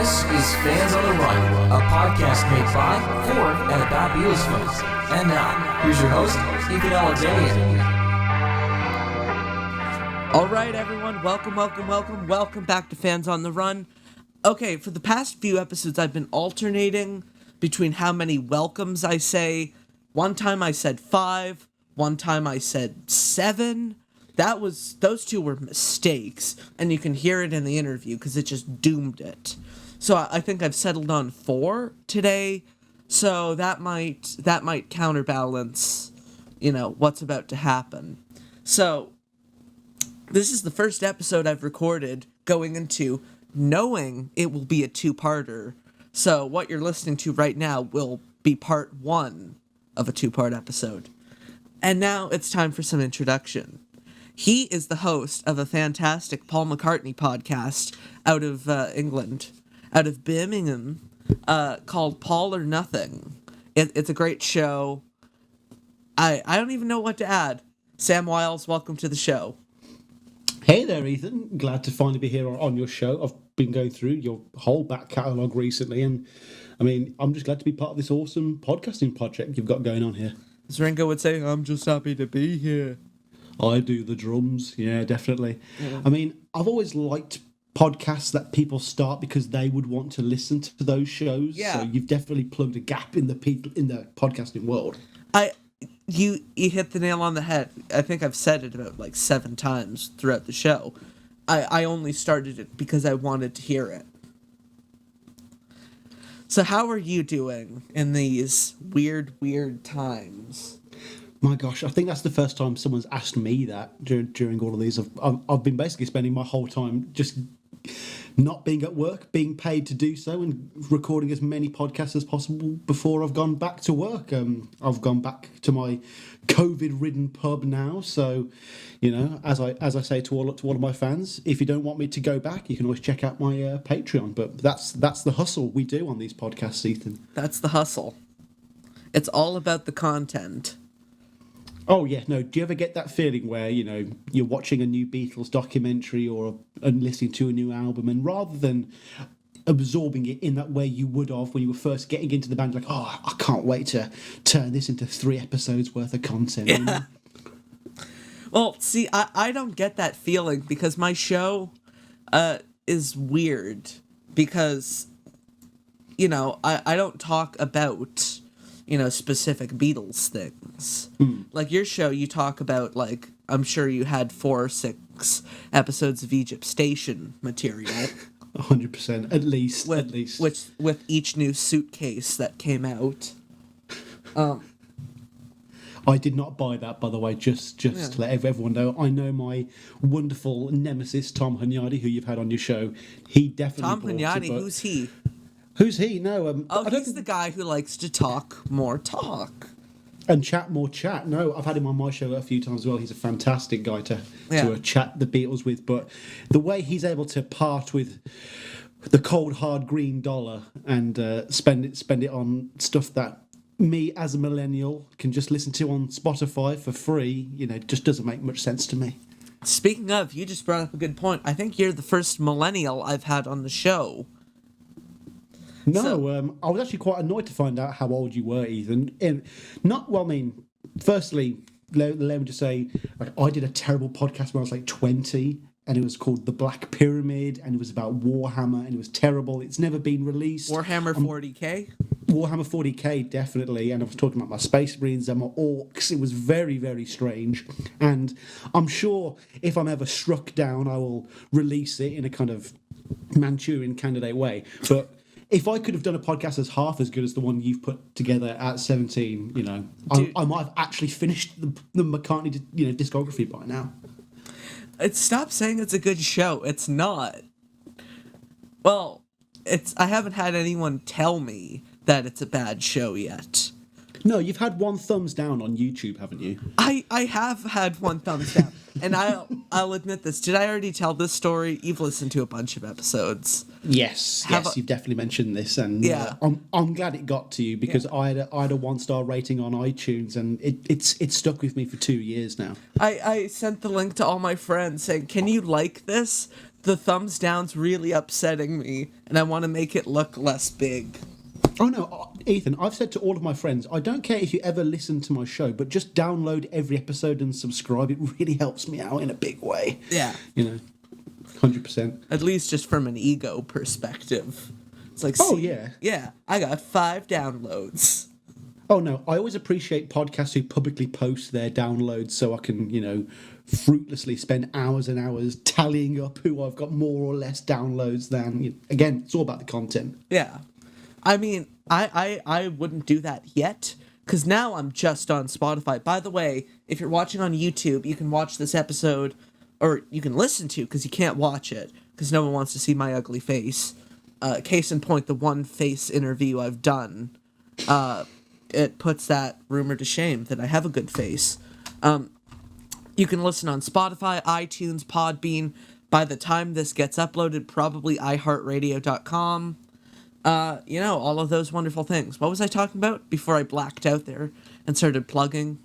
This is Fans on the Run, a podcast made by, for, and about Beatles fans. And now, here's your host, Alexanian. All right, everyone, welcome back to Fans on the Run. Okay, for the past few episodes, I've been alternating between how many welcomes I say. One time I said 5, one time I said 7. Those two were mistakes, and you can hear it in the interview because it just doomed it. So I think I've settled on 4 today, so that might counterbalance, what's about to happen. So this is the first episode I've recorded going into knowing it will be a 2-parter. So what you're listening to right now will be part 1 of a 2-part episode. And now it's time for some introduction. He is the host of a fantastic Paul McCartney podcast out of England, out of Birmingham, called Paul or Nothing. It's a great show. I don't even know what to add. Sam Wiles, welcome to the show. Hey there, Ethan. Glad to finally be here on your show. I've been going through your whole back catalogue recently, and I'm just glad to be part of this awesome podcasting project you've got going on here. As Ringo would say, I'm just happy to be here. I do the drums, yeah, definitely. Yeah. I've always liked podcasts that people start because they would want to listen to those shows. Yeah. So you've definitely plugged a gap in the podcasting world. You hit the nail on the head. I think I've said it about 7 times throughout the show. I only started it because I wanted to hear it. So how are you doing in these weird times? My gosh, I think that's the first time someone's asked me that during all of these. I've been basically spending my whole time just not being at work, being paid to do so, and recording as many podcasts as possible before I've gone back to work. I've gone back to my COVID-ridden pub now, so as I say to all of my fans, if you don't want me to go back, you can always check out my Patreon. But that's the hustle we do on these podcasts, Ethan. That's the hustle. It's all about the content. Oh, yeah, no, do you ever get that feeling where, you're watching a new Beatles documentary and listening to a new album, and rather than absorbing it in that way you would have when you were first getting into the band, like, oh, I can't wait to turn this into 3 episodes worth of content. Yeah. Well, see, I don't get that feeling because my show is weird because, I don't talk about specific Beatles things. Like your show, you talk about, I'm sure you had 4 or 6 episodes of Egypt Station material. 100%, at least. With each new suitcase that came out. I did not buy that, by the way, just to let everyone know. I know my wonderful nemesis, Tom Hunyadi, who you've had on your show. He definitely Tom Hunyadi, who's he? Who's he? No. He's the guy who likes to talk more talk. And chat more chat. No, I've had him on my show a few times as well. He's a fantastic guy to chat the Beatles with. But the way he's able to part with the cold, hard green dollar and spend it on stuff that me, as a millennial, can just listen to on Spotify for free, just doesn't make much sense to me. Speaking of, you just brought up a good point. I think you're the first millennial I've had on the show. No, I was actually quite annoyed to find out how old you were, Ethan. Firstly, let me just say, I did a terrible podcast when I was 20, and it was called The Black Pyramid, and it was about Warhammer, and it was terrible. It's never been released. Warhammer 40k? Warhammer 40k, definitely, and I was talking about my Space Marines and my Orcs. It was very, very strange, and I'm sure if I'm ever struck down, I will release it in a kind of Manchurian Candidate way, but if I could have done a podcast as half as good as the one you've put together at 17, I might have actually finished the McCartney, discography by now. Stop saying it's a good show. It's not. Well, I haven't had anyone tell me that it's a bad show yet. No, you've had 1 thumbs down on YouTube, haven't you? I have had 1 thumbs down. And I'll admit this. Did I already tell this story? You've listened to a bunch of episodes. Yes, you've definitely mentioned this, and I'm glad it got to you because I had a 1-star rating on iTunes, and it's stuck with me for 2 years now. I sent the link to all my friends saying, "Can you like this?" the thumbs down's really upsetting me, and I want to make it look less big. Oh no, Ethan, I've said to all of my friends, I don't care if you ever listen to my show, but just download every episode and subscribe. It really helps me out in a big way. Yeah. 100%. At least just from an ego perspective. It's like, Oh, see, yeah. Yeah, I got 5 downloads. Oh no, I always appreciate podcasts who publicly post their downloads so I can, fruitlessly spend hours and hours tallying up who I've got more or less downloads than. Again, it's all about the content. Yeah. I mean, I wouldn't do that yet, because now I'm just on Spotify. By the way, if you're watching on YouTube, you can watch this episode, or you can listen to, because you can't watch it, because no one wants to see my ugly face. Case in point, the one face interview I've done, it puts that rumor to shame that I have a good face. You can listen on Spotify, iTunes, Podbean. By the time this gets uploaded, probably iHeartRadio.com. All of those wonderful things. What was I talking about before I blacked out there and started plugging?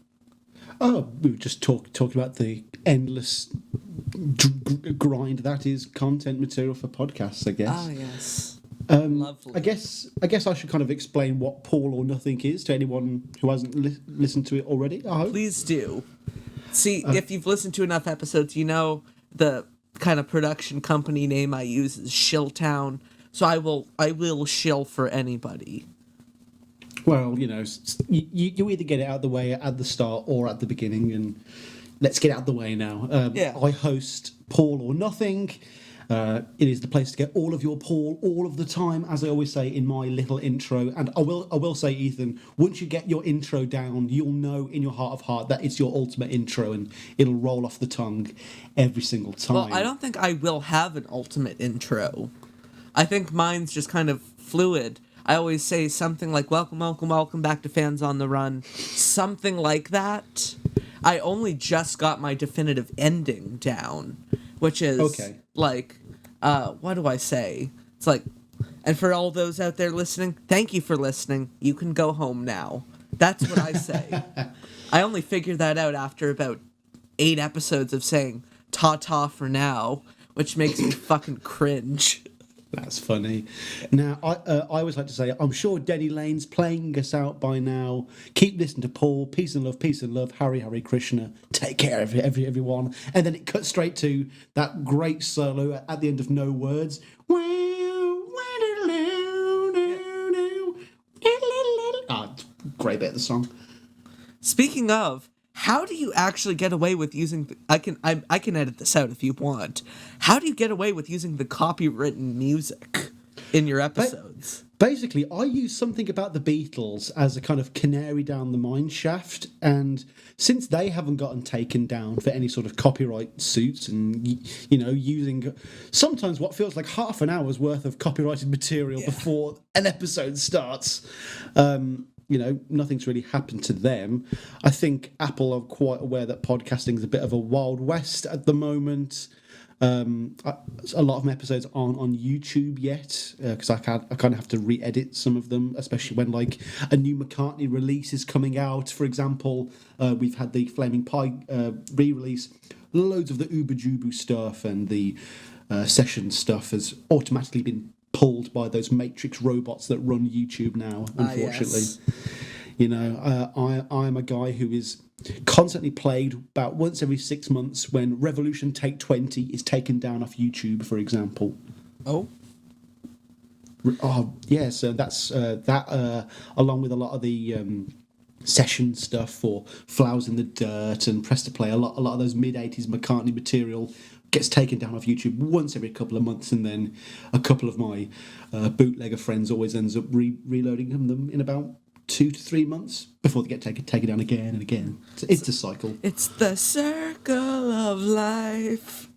Oh, we were just talking about the endless grind that is content material for podcasts, I guess. Ah, yes. Lovely. I guess I should kind of explain what Paul or Nothing is to anyone who hasn't listened to it already. I hope. Please do. See, if you've listened to enough episodes, you know the kind of production company name I use is Shilltown. So I will shill for anybody. Well, you either get it out of the way at the start or at the beginning, and let's get it out of the way now. I host Paul or Nothing. It is the place to get all of your Paul all of the time, as I always say in my little intro. And I will say, Ethan, once you get your intro down, you'll know in your heart of heart that it's your ultimate intro, and it'll roll off the tongue every single time. Well, I don't think I will have an ultimate intro. I think mine's just kind of fluid. I always say something like, welcome, welcome, welcome back to Fans on the Run. Something like that. I only just got my definitive ending down, which is what do I say? It's like, and for all those out there listening, thank you for listening. You can go home now. That's what I say. I only figured that out after about 8 episodes of saying ta-ta for now, which makes me fucking cringe. That's funny. Now, I always like to say, I'm sure Denny Lane's playing us out by now. Keep listening to Paul. Peace and love. Hari Krishna. Take care of everyone. And then it cuts straight to that great solo at the end of No Words. Great bit of the song. Speaking of, how do you actually get away with using I can edit this out if you want. How do you get away with using the copywritten music in your episodes? Basically, I use something about the Beatles as a kind of canary down the mine shaft, and since they haven't gotten taken down for any sort of copyright suits and, using sometimes what feels like half an hour's worth of copyrighted material before an episode starts, nothing's really happened to them. I think Apple are quite aware that podcasting is a bit of a wild west at the moment. A lot of my episodes aren't on YouTube yet because I kind of have to re-edit some of them, especially when like a new McCartney release is coming out. For example, we've had the Flaming Pie re-release. Loads of the Uber Jubu stuff and the session stuff has automatically been pulled by those Matrix robots that run YouTube now, unfortunately. Yes. I'm a guy who is constantly plagued about once every 6 months when Revolution Take 20 is taken down off YouTube, for example. Oh, yeah, so that's that along with a lot of the session stuff for Flowers in the Dirt and Press to Play. A lot of those mid-80s McCartney material gets taken down off YouTube once every couple of months, and then a couple of my bootlegger friends always ends up reloading them in about 2 to 3 months before they get taken down again and again. It's a cycle. It's the circle of life.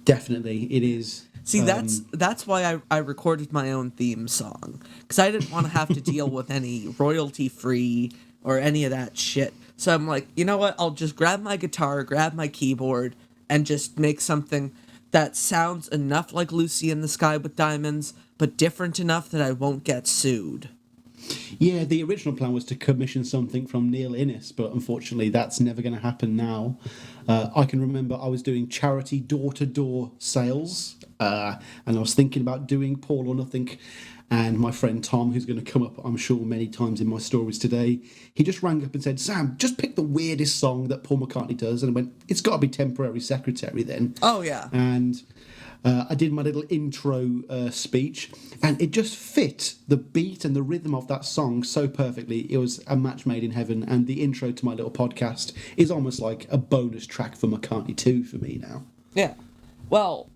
Definitely, it is. See, that's why I recorded my own theme song, because I didn't want to have to deal with any royalty-free or any of that shit. So I'm like, you know what? I'll just grab my guitar, grab my keyboard, and just make something that sounds enough like Lucy in the Sky with Diamonds, but different enough that I won't get sued. Yeah, the original plan was to commission something from Neil Innes, but unfortunately that's never going to happen now. I can remember I was doing charity door-to-door sales, and I was thinking about doing Paul or Nothing, and my friend Tom, who's going to come up, I'm sure, many times in my stories today, he just rang up and said, Sam, just pick the weirdest song that Paul McCartney does, and I went, it's got to be Temporary Secretary then. Oh, yeah. And I did my little intro speech, and it just fit the beat and the rhythm of that song so perfectly. It was a match made in heaven, and the intro to my little podcast is almost like a bonus track for McCartney 2 for me now. Yeah. Well,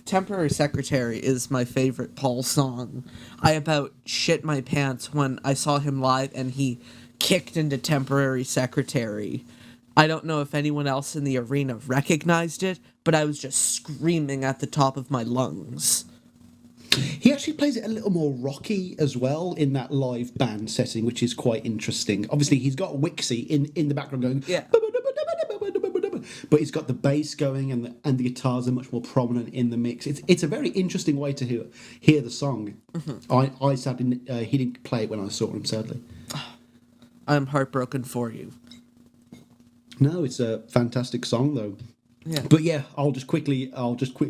Temporary Secretary is my favorite Paul song. I about shit my pants when I saw him live and he kicked into Temporary Secretary. I don't know if anyone else in the arena recognized it, but I was just screaming at the top of my lungs. He actually plays it a little more rocky as well in that live band setting, which is quite interesting. Obviously, he's got Wixie in the background going, yeah, but he's got the bass going, and the guitars are much more prominent in the mix. It's a very interesting way to hear the song. Mm-hmm. I sadly he didn't play it when I saw him. Sadly, I'm heartbroken for you. No, it's a fantastic song though. Yeah. But yeah, I'll just quickly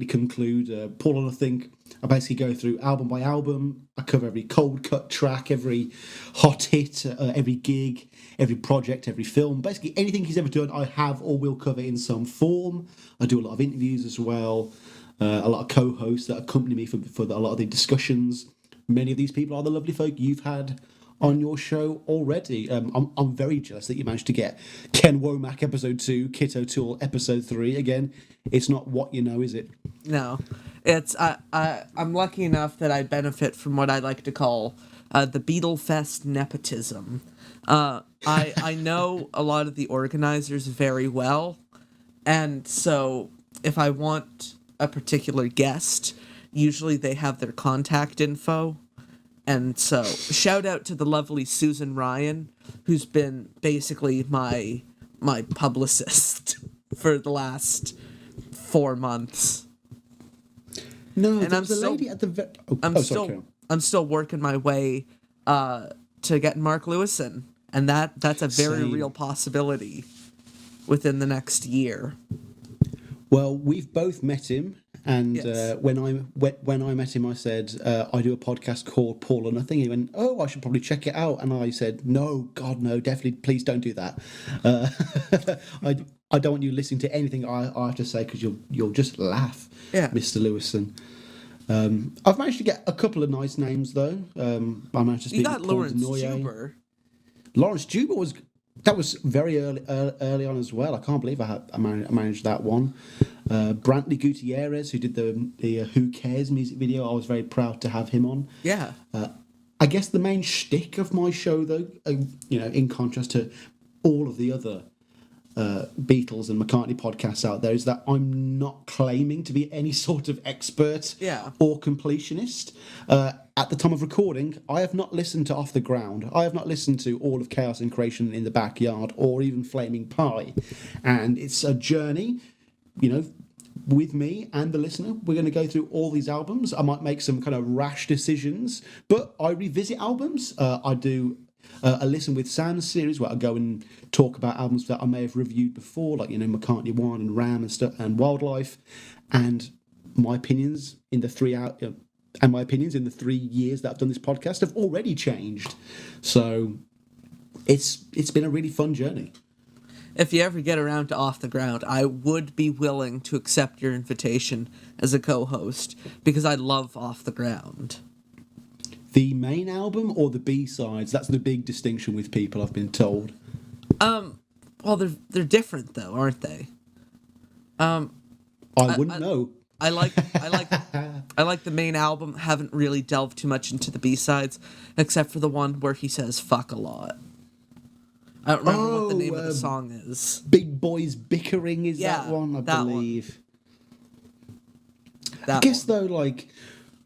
conclude. Paul and I think I basically go through album by album. I cover every cold cut track, every hot hit, every gig, every project, every film. Basically anything he's ever done, I have or will cover in some form. I do a lot of interviews as well. A lot of co-hosts that accompany me for a lot of the discussions. Many of these people are the lovely folk you've had on your show already. I'm very jealous that you managed to get Ken Womack episode 2, Kit O'Toole episode 3. Again, it's not what you know, is it? No, it's I'm lucky enough that I benefit from what I like to call the Beatle Fest nepotism. I know a lot of the organizers very well, and so if I want a particular guest, usually they have their contact info. And so, shout out to the lovely Susan Ryan, who's been basically my publicist for the last 4 months. No, and I'm still, lady at the. I'm still working my way to getting Mark Lewison, and that's a very real possibility within the next year. Well, we've both met him. And yes. When I met him, I said, I do a podcast called Paul or Nothing. He went, oh, I should probably check it out. And I said, no, God, no, definitely, please don't do that. I don't want you listening to anything I have to say because you'll just laugh, Mr. Lewison. I've managed to get a couple of nice names, though. I managed to speak with Paul Denoyer. Lawrence Juber that was very early on as well. I can't believe I managed that one. Brantley Gutierrez, who did the Who Cares music video, I was very proud to have him on. Yeah. I guess the main shtick of my show, though, in contrast to all of the other Beatles and McCartney podcasts out there, is that I'm not claiming to be any sort of expert or completionist. At the time of recording, I have not listened to Off the Ground. I have not listened to all of Chaos and Creation in the Backyard or even Flaming Pie. And it's a journey, with me and the listener. We're going to go through all these albums. I might make some kind of rash decisions, but I revisit albums. I do a Listen with Sam series where I go and talk about albums that I may have reviewed before, like McCartney 1 and Ram and stuff and Wildlife, and my opinions in the 3 years that I've done this podcast have already changed. So it's been a really fun journey. If you ever get around to Off the Ground, I would be willing to accept your invitation as a co-host because I love Off the Ground. The main album or the B-sides? That's the big distinction with people, I've been told. Well, they're different though, aren't they? I wouldn't know. I like the main album. Haven't really delved too much into the B-sides, except for the one where he says "fuck" a lot. I don't remember what the name of the song is. Big Boys Bickering is that one, I believe. I guess though, like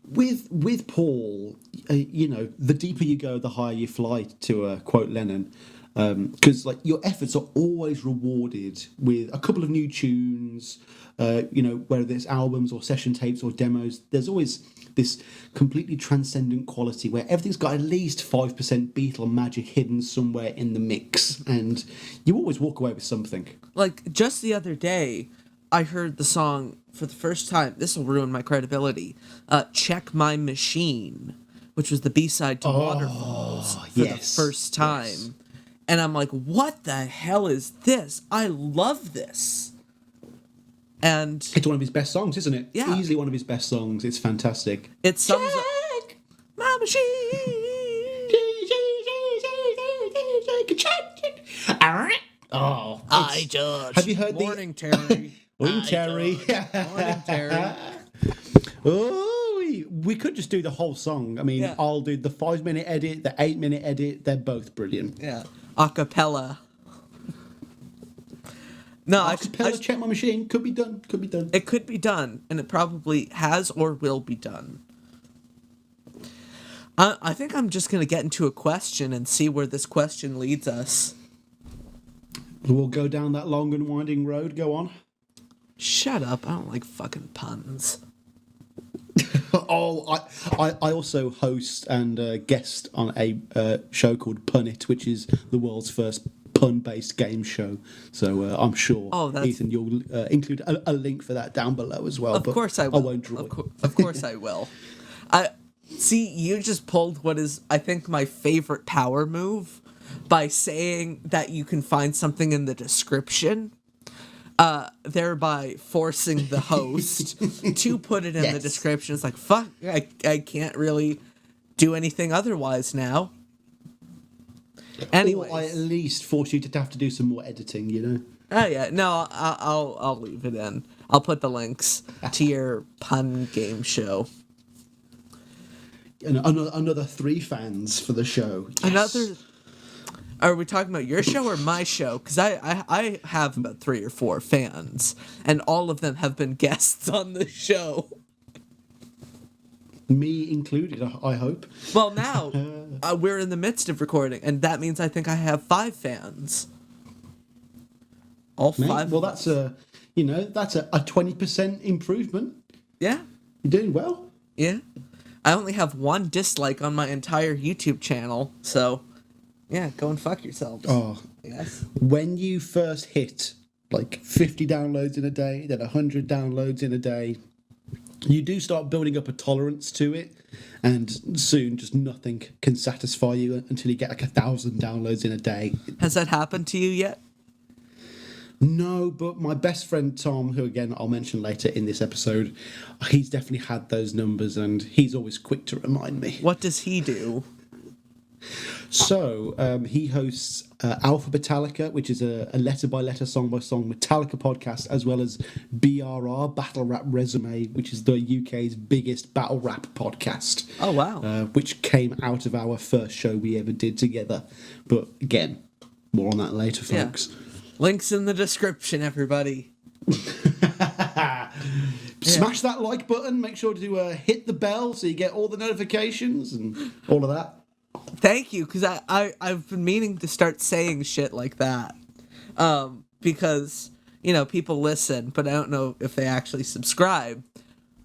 with Paul, the deeper you go, the higher you fly. To quote Lennon, Because like your efforts are always rewarded with a couple of new tunes, whether it's albums or session tapes or demos. There's always this completely transcendent quality where everything's got at least 5% Beatle magic hidden somewhere in the mix, and you always walk away with something. Like, just the other day, I heard the song for the first time. This will ruin my credibility. Check My Machine, which was the B-side to Waterfalls for the first time. Yes. And I'm like, what the hell is this? I love this. And it's one of his best songs, isn't it? Yeah. Easily one of his best songs. It's fantastic. It sums up my machine. Oh, I judge. Have you heard Morning, Terry. Morning, Terry. Morning, Terry. Oh, we could just do the whole song. I mean, yeah. I'll do the 5-minute edit, the 8-minute edit. They're both brilliant. Yeah. Acapella. No, acapella, Check My Machine. Could be done. It could be done, and it probably has or will be done. I think I'm just going to get into a question and see where this question leads us. We'll go down that long and winding road. Go on. Shut up. I don't like fucking puns. I also host and guest on a show called Pun It, which is the world's first pun-based game show. So I'm sure, Ethan, you'll include a link for that down below as well. Of course I will. I won't draw it. Of course I will. See, you just pulled what is, I think, my favorite power move by saying that you can find something in the description, thereby forcing the host to put it in the description. It's like, fuck, I can't really do anything otherwise now. Anyways. Or I at least force you to have to do some more editing, you know? Oh, yeah. No, I'll leave it in. I'll put the links to your pun game show. Another 3 fans for the show. Yes. Are we talking about your show or my show? Because I have about 3 or 4 fans, and all of them have been guests on the show. Me included, I hope. Well, now we're in the midst of recording, and that means I think I have 5 fans. All 5. Well, that's a 20% improvement. Yeah, you're doing well. Yeah, I only have 1 dislike on my entire YouTube channel, so yeah, go and fuck yourselves. Oh, yes. When you first hit like 50 downloads in a day, then 100 downloads in a day, you do start building up a tolerance to it, and soon just nothing can satisfy you until you get like 1,000 downloads in a day. Has that happened to you yet? No, but my best friend Tom, who again I'll mention later in this episode, he's definitely had those numbers, and he's always quick to remind me. What does he do? So he hosts Alpha Metallica, which is a letter-by-letter, song-by-song Metallica podcast, as well as BRR, Battle Rap Resume, which is the UK's biggest battle rap podcast. Oh, wow. Which came out of our first show we ever did together. But again, more on that later, folks. Yeah. Links in the description, everybody. Smash that like button. Make sure to hit the bell so you get all the notifications and all of that. Thank you, because I've been meaning to start saying shit like that. Because, people listen, but I don't know if they actually subscribe.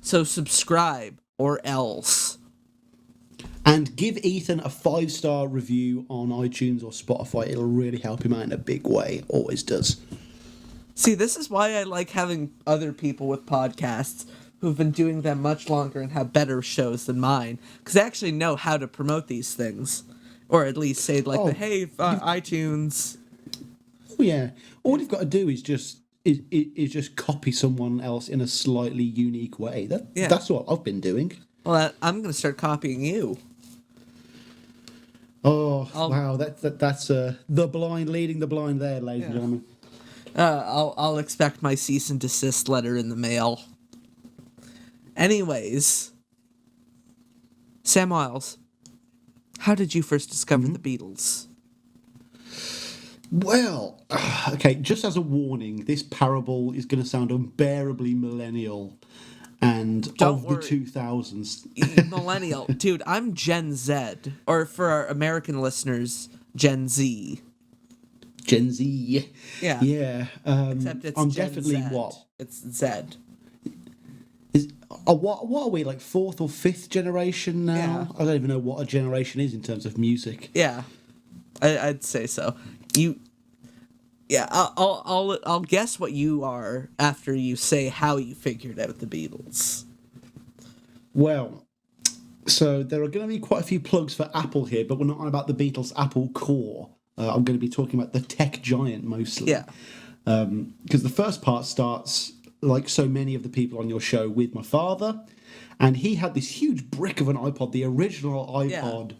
So subscribe, or else. And give Ethan a 5-star review on iTunes or Spotify. It'll really help him out in a big way. Always does. See, this is why I like having other people with podcasts who've been doing them much longer and have better shows than mine, because they actually know how to promote these things, or at least say iTunes. Oh yeah, all you've got to do is just copy someone else in a slightly unique way. That's what I've been doing. Well, I'm going to start copying you. Oh wow, that's the blind leading the blind there, ladies and gentlemen. I'll expect my cease and desist letter in the mail. Anyways, Sam Miles, how did you first discover the Beatles? Well, okay, just as a warning, this parable is going to sound unbearably millennial and the 2000s. Millennial. Dude, I'm Gen Z, or for our American listeners, Gen Z. Gen Z. Yeah. Yeah. Except it's I'm Gen definitely Z. what? It's Z. What are we, like fourth or fifth generation now? Yeah. I don't even know what a generation is in terms of music. Yeah, I'd say so. Yeah, I'll guess what you are after you say how you figured out the Beatles. Well, so there are going to be quite a few plugs for Apple here, but we're not on about the Beatles' Apple core. I'm going to be talking about the tech giant mostly. Yeah. Because the first part starts, like so many of the people on your show, with my father, and he had this huge brick of an iPod, the original iPod,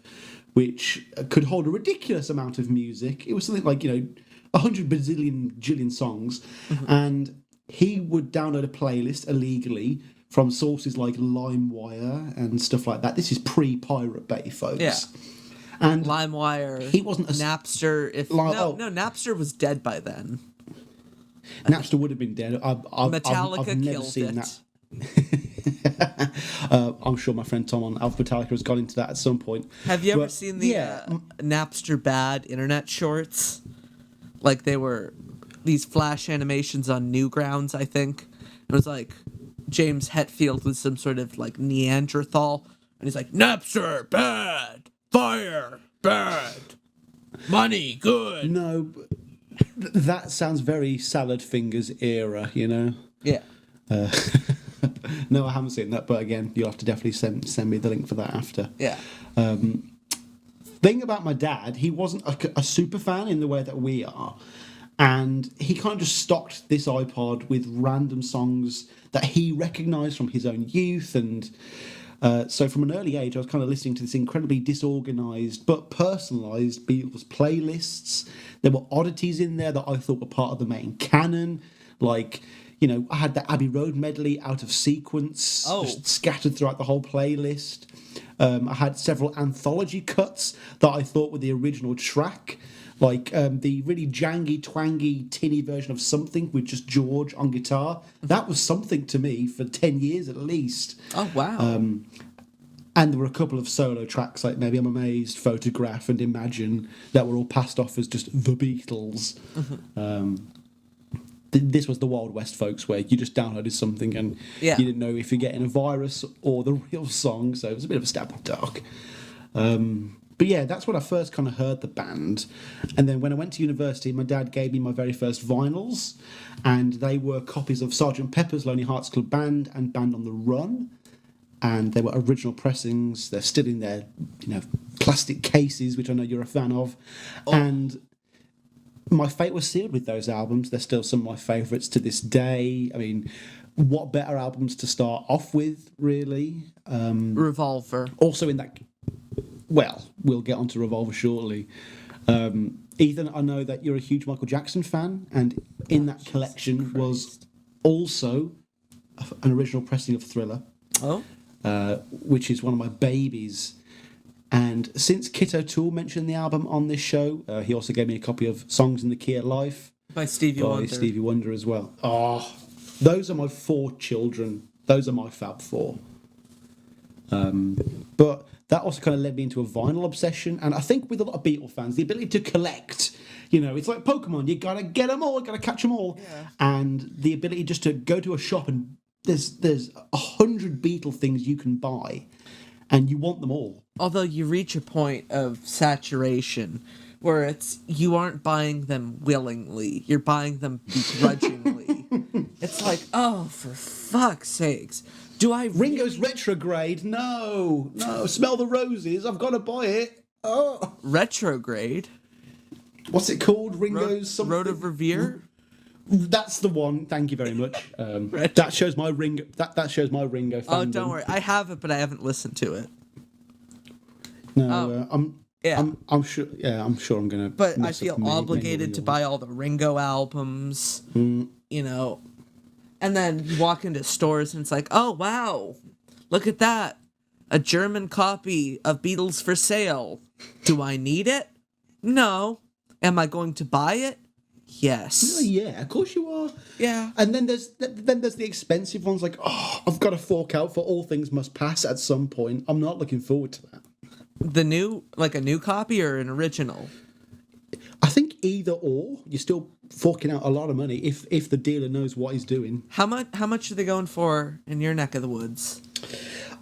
which could hold a ridiculous amount of music. It was something like 100 bazillion songs, and he would download a playlist illegally from sources like LimeWire and stuff like that. This is pre-Pirate Bay, folks. Yeah. And LimeWire. he wasn't a Napster. Napster was dead by then. Napster would have been dead. Metallica I've never killed seen it. that. I'm sure my friend Tom on Alpha Metallica has got into that at some point. Have you ever seen the Napster bad internet shorts? Like they were these flash animations on Newgrounds, I think. It was like James Hetfield was some sort of like Neanderthal, and he's like, Napster bad, fire bad, money good. No, that sounds very Salad Fingers era, Yeah. No, I haven't seen that, but again, you'll have to definitely send me the link for that after. Yeah. Thing about my dad, he wasn't a super fan in the way that we are, and he kind of just stocked this iPod with random songs that he recognised from his own youth, and so from an early age I was kind of listening to this incredibly disorganised but personalised Beatles playlists. There were oddities in there that I thought were part of the main canon, like I had the Abbey Road medley out of sequence, just scattered throughout the whole playlist. I had several anthology cuts that I thought were the original track, like the really jangy, twangy, tinny version of Something with just George on guitar. That was something to me for 10 years at least. Oh, wow. And there were a couple of solo tracks like Maybe I'm Amazed, Photograph and Imagine that were all passed off as just the Beatles. This was the Wild West, folks, where you just downloaded something and you didn't know if you're getting a virus or the real song, so it was a bit of a stab in the dark. But yeah, that's when I first kind of heard the band. And then when I went to university, my dad gave me my very first vinyls, and they were copies of Sgt. Pepper's Lonely Hearts Club Band and Band on the Run. And they were original pressings. They're still in their, plastic cases, which I know you're a fan of. And my fate was sealed with those albums. They're still some of my favourites to this day. I mean, what better albums to start off with, really? Revolver. Also in that... Well, we'll get onto Revolver shortly. Ethan, I know that you're a huge Michael Jackson fan, and in that collection was also an original pressing of Thriller. Oh? Which is one of my babies. And since Kit O'Toole mentioned the album on this show, he also gave me a copy of Songs in the Key of Life by Stevie Wonder as well. Oh, those are my 4 children. Those are my Fab 4. But that also kind of led me into a vinyl obsession. And I think with a lot of Beatle fans, the ability to collect, it's like Pokemon. You got to get them all, you got to catch them all. Yeah. And the ability just to go to a shop and there's 100 Beatle things you can buy, and you want them all. Although you reach a point of saturation where you aren't buying them willingly, you're buying them begrudgingly. It's like, oh, for fuck's sakes. Ringo's Retrograde? No, Smell the Roses, I've got to buy it. Oh. Retrograde? What's it called? Ringo's something? Road of Revere? That's the one. Thank you very much. That shows my Ringo. That shows my Ringo fandom. Oh, don't worry. I have it, but I haven't listened to it. No, I'm sure. Yeah, I'm sure I'm gonna. But I feel obligated to buy all the Ringo albums. And then you walk into stores and it's like, oh wow, look at that, a German copy of Beatles for sale. Do I need it? No. Am I going to buy it? Yes. Yeah, of course you are. Yeah. And then there's the expensive ones like, oh, I've got to fork out for All Things Must Pass at some point. I'm not looking forward to that. A new copy or an original? I think either or. You're still forking out a lot of money if the dealer knows what he's doing. How much are they going for in your neck of the woods?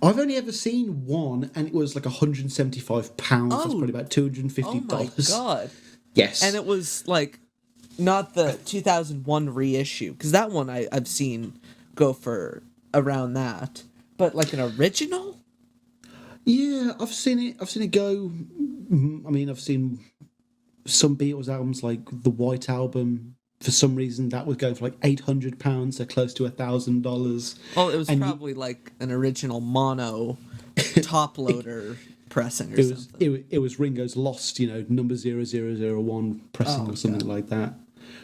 I've only ever seen one, and it was like £175. That's probably about $250. Oh my god! Yes, And it was like not the 2001 reissue, because that one I've seen go for around that, but like an original. Yeah, I've seen it. I've seen it go. I mean, I've seen some Beatles albums, like the White Album. For some reason, that was going for like £800, so close to $1,000. Oh, it was probably like an original mono top loader pressing or something. It was Ringo's Lost, number 0001 pressing or something like that.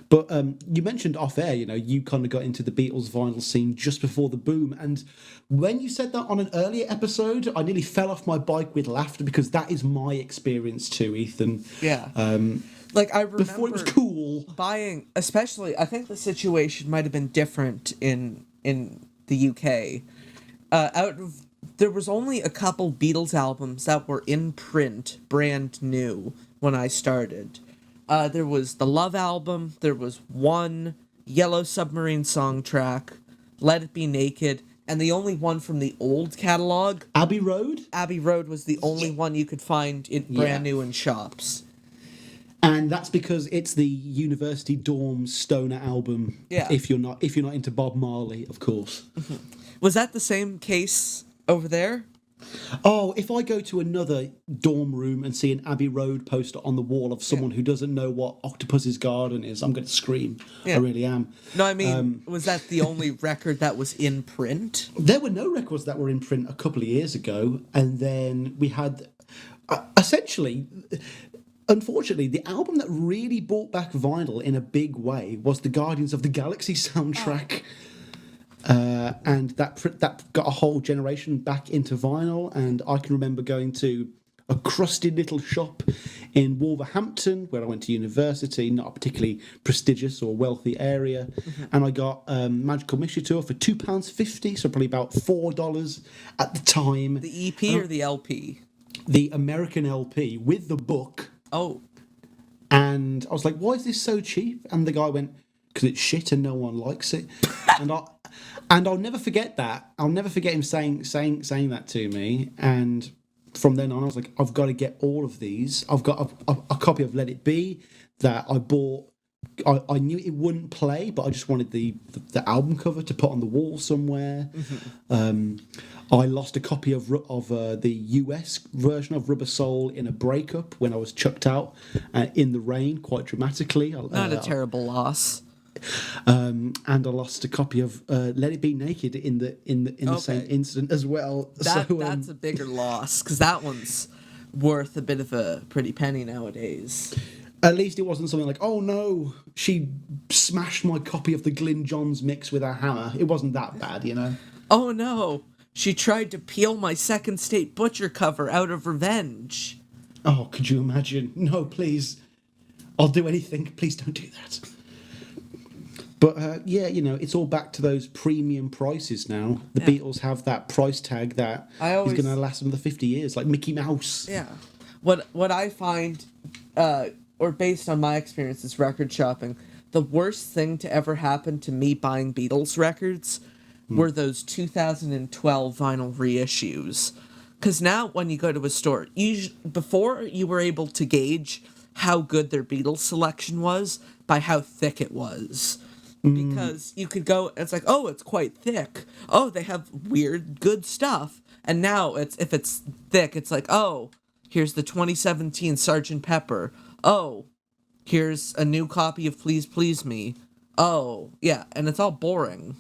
But you mentioned off air, you kind of got into the Beatles vinyl scene just before the boom. And when you said that on an earlier episode, I nearly fell off my bike with laughter, because that is my experience too, Ethan. Yeah. Like, I remember before it was cool. buying, especially, I think the situation might have been different in the UK. There was only a couple Beatles albums that were in print, brand new, when I started. There was the Love album, there was one Yellow Submarine song track, Let It Be Naked, and the only one from the old catalog. Abbey Road? Abbey Road was the only one you could find brand new in shops. And that's because it's the university dorm stoner album. Yeah. If you're not into Bob Marley, of course. Was that the same case over there? Oh, if I go to another dorm room and see an Abbey Road poster on the wall of someone who doesn't know what Octopus's Garden is, I'm going to scream. Yeah. I really am. No, I mean, was that the only record that was in print? There were no records that were in print a couple of years ago, and then we had essentially. Unfortunately, the album that really brought back vinyl in a big way was the Guardians of the Galaxy soundtrack. And that got a whole generation back into vinyl. And I can remember going to a crusty little shop in Wolverhampton, where I went to university, not a particularly prestigious or wealthy area. And I got Magical Mystery Tour for £2.50, so probably about $4 at the time. The EP or the LP? The American LP with the book. Oh. And I was like, why is this so cheap? And the guy went, because it's shit and no one likes it. and I'll never forget that. I'll never forget him saying that to me. And from then on, I was like, I've got to get all of these. I've got a copy of Let It Be that I bought. I knew it wouldn't play, but I just wanted the album cover to put on the wall somewhere. I lost a copy of the US version of Rubber Soul in a breakup when I was chucked out in the rain, quite dramatically. Not a terrible loss. And I lost a copy of Let It Be Naked in the same incident as well. That's a bigger loss, because that one's worth a bit of a pretty penny nowadays. At least it wasn't something like, oh no, she smashed my copy of the Glyn Johns mix with a hammer. It wasn't that bad, Oh no, she tried to peel my Second State Butcher cover out of revenge. Oh, could you imagine? No, please. I'll do anything. Please don't do that. But it's all back to those premium prices now. The Beatles have that price tag that is going to last another 50 years, like Mickey Mouse. Yeah. What I find, or based on my experiences record shopping, the worst thing to ever happen to me buying Beatles records were those 2012 vinyl reissues. Because now when you go to a store, before you were able to gauge how good their Beatles selection was by how thick it was. Because you could go, it's like, oh, it's quite thick. Oh, they have weird, good stuff. And now if it's thick, it's like, oh, here's the 2017 Sgt. Pepper. Oh, here's a new copy of Please Please Me. Oh, yeah, and it's all boring.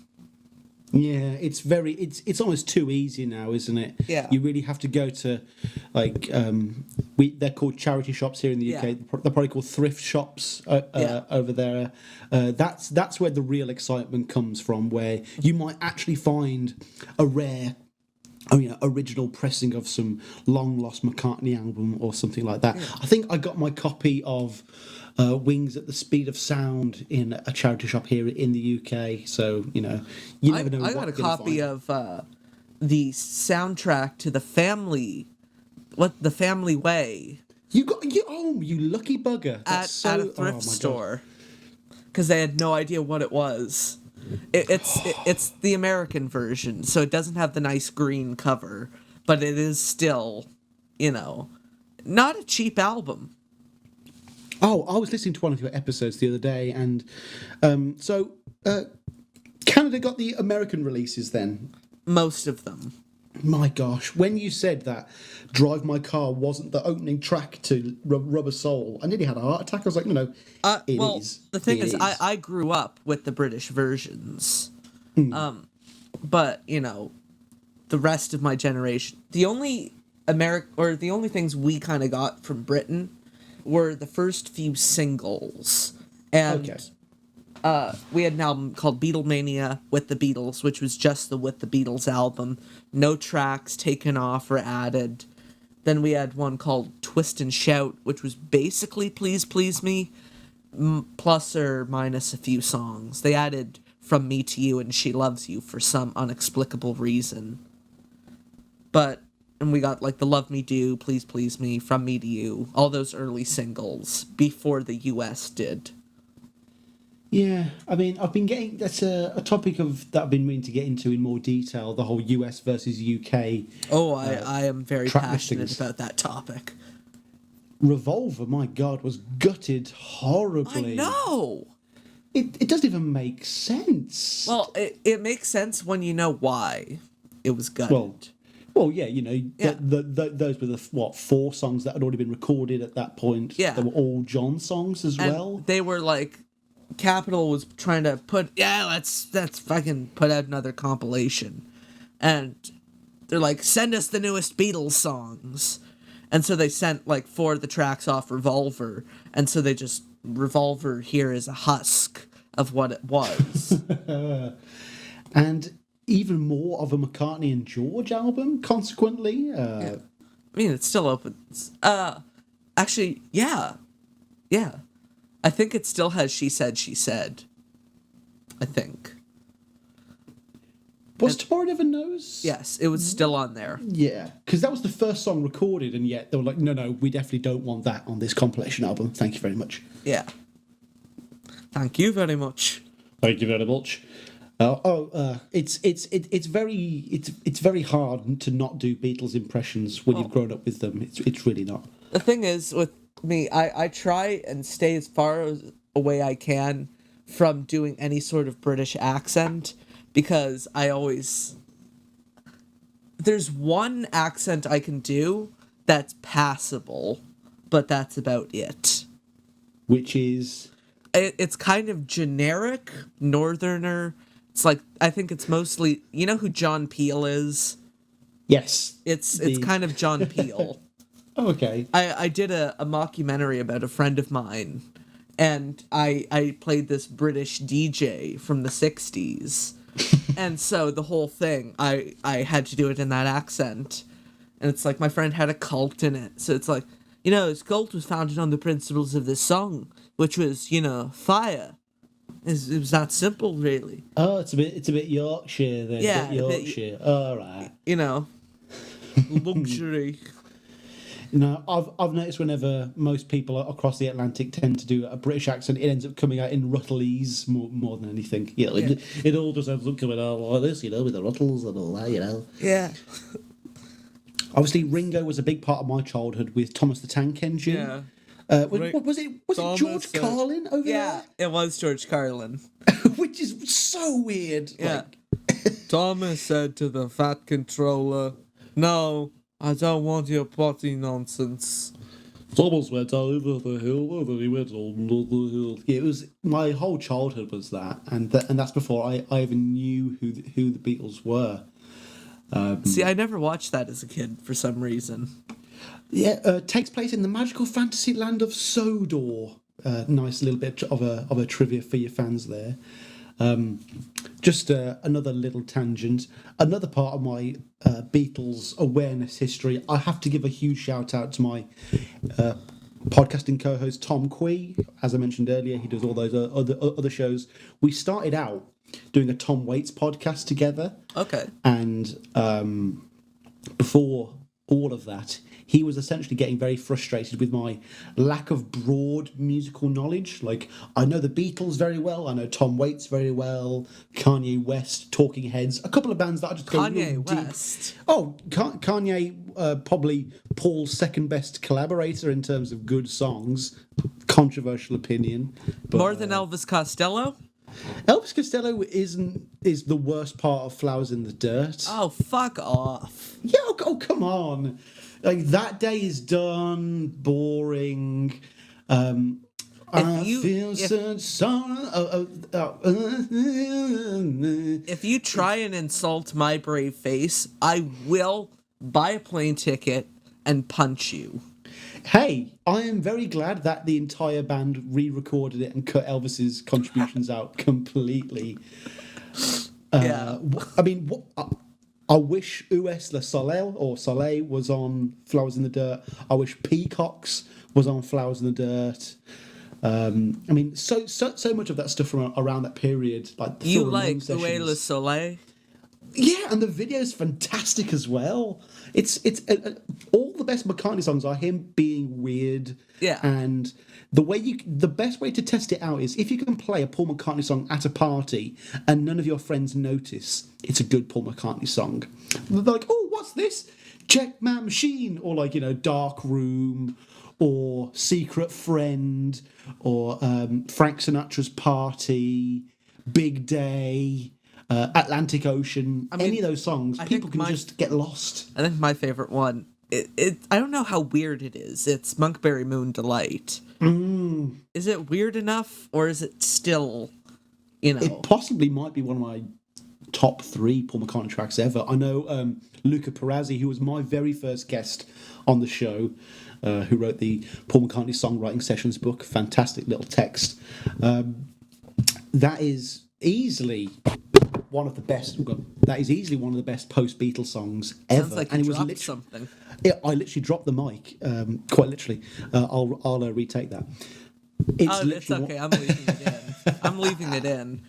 Yeah, it's almost too easy now, isn't it? Yeah. You really have to go to, like, they're called charity shops here in the UK. They're probably called thrift shops over there. That's where the real excitement comes from, where you might actually find a rare original pressing of some long lost McCartney album or something like that. I think I got my copy of Wings at the Speed of Sound in a charity shop here in the UK. So you never know. I got a copy of the soundtrack to the Family Way. You lucky bugger. At a thrift store because they had no idea what it was. It's the American version, so it doesn't have the nice green cover, but it is still, not a cheap album. Oh, I was listening to one of your episodes the other day, and Canada got the American releases then. Most of them. My gosh, when you said that Drive My Car wasn't the opening track to Rubber Soul, I nearly had a heart attack. I was like, it is. The thing is, I grew up with the British versions. But, the rest of my generation, the only things we kind of got from Britain were the first few singles. And we had an album called Beatlemania with the Beatles, which was just the With the Beatles album. No tracks taken off or added. Then we had one called Twist and Shout, which was basically Please Please Me, plus or minus a few songs. They added From Me to You and She Loves You for some inexplicable reason. And we got like the Love Me Do, Please Please Me, From Me to You, all those early singles before the US did. Yeah, I mean, I've been getting... That's a topic that I've been meaning to get into in more detail, the whole US versus UK... Oh, I am very passionate about that topic. Revolver, my God, was gutted horribly. I know! It doesn't even make sense. Well, it makes sense when you know why it was gutted. Well, yeah, those were the, 4 songs that had already been recorded at that point. Yeah. They were all John songs as well. They were like... Capitol was trying to let's fucking put out another compilation. And they're like, send us the newest Beatles songs. And so they sent like 4 of the tracks off Revolver. And so they just, Revolver here is a husk of what it was. And even more of a McCartney and George album, consequently. I mean, it still opens. Actually, yeah. Yeah. I think it still has She Said, She Said. I think. Was Tomorrow Never Knows? Yes, it was still on there. Yeah, because that was the first song recorded, and yet they were like, no, we definitely don't want that on this compilation album. Thank you very much. Yeah. Thank you very much. Thank you very much. It's very hard to not do Beatles impressions when you've grown up with them. It's really not. The thing is, with me, I try and stay as far away I can from doing any sort of British accent, because there's one accent I can do that's passable, but that's about it. Which is? It's kind of generic northerner. It's like, I think it's mostly, you know who John Peel is? Yes. It's kind of John Peel. Oh, okay. I did a mockumentary about a friend of mine, and I played this British DJ from the 60s. And so the whole thing, I had to do it in that accent. And it's like my friend had a cult in it. So it's like, his cult was founded on the principles of this song, which was, fire. It was that simple, really. Oh, it's a bit Yorkshire then. Yeah, a bit Yorkshire. All right. Luxury. I've noticed whenever most people across the Atlantic tend to do a British accent, it ends up coming out in Ruttlese more than anything. It all just ends up coming out like this, with the Ruttles and all that, Yeah. Obviously, Ringo was a big part of my childhood with Thomas the Tank Engine. Yeah. What was it? Was it George Carlin over there? Yeah, it was George Carlin. Which is so weird. Yeah. Thomas said to the fat controller, "No, I don't want your potty nonsense." Thomas went over the hill, and then he went under the hill. Yeah, it was my whole childhood was that, and that's before I even knew who the Beatles were. See, I never watched that as a kid for some reason. Yeah, takes place in the magical fantasy land of Sodor. Nice little bit of a trivia for your fans there. Just another little tangent. Another part of my Beatles awareness history. I have to give a huge shout out to my podcasting co-host Tom Quee. As I mentioned earlier, he does all those other shows. We started out doing a Tom Waits podcast together. Okay. And before all of that, he was essentially getting very frustrated with my lack of broad musical knowledge. Like, I know the Beatles very well, I know Tom Waits very well, Kanye West, Talking Heads, a couple of bands that I just go Kanye real deep. West. Oh, Kanye, probably Paul's second best collaborator in terms of good songs. Controversial opinion. But, More than Elvis Costello? Elvis Costello is the worst part of Flowers in the Dirt. Oh, fuck off. Yeah, oh, come on. Like, That Day Is Done, boring. I feel such sorrow. If you try and insult my brave face, I will buy a plane ticket and punch you. Hey, I am very glad that the entire band re-recorded it and cut Elvis's contributions out completely. Yeah. I mean, I wish US Le Soleil or Soleil was on Flowers in the Dirt. I wish Peacocks was on Flowers in the Dirt. I mean, so much of that stuff from around that period, like the You Phil Ramone like sessions. Ue Le Soleil? Yeah, and the video's fantastic as well. It's all the best McCartney songs are him being weird. Yeah. And the best way to test it out is if you can play a Paul McCartney song at a party and none of your friends notice it's a good Paul McCartney song. They're like, oh, what's this? Check My Machine, or like, Dark Room, or Secret Friend, or Frank Sinatra's Party, Big Day. Atlantic Ocean, any of those songs, people can just get lost. I think my favorite one, I don't know how weird it is. It's Monkberry Moon Delight. Is it weird enough, or is it still, It possibly might be one of my top 3 Paul McCartney tracks ever. I know Luca Perazzi, who was my very first guest on the show, who wrote the Paul McCartney Songwriting Sessions book, fantastic little text. That is easily one of the best. That is easily one of the best post-Beatles songs ever. Sounds like and you it was dropped literally something. Yeah, I literally dropped the mic, quite literally. I'll retake that. It's okay. I'm leaving it in. I'm leaving it in.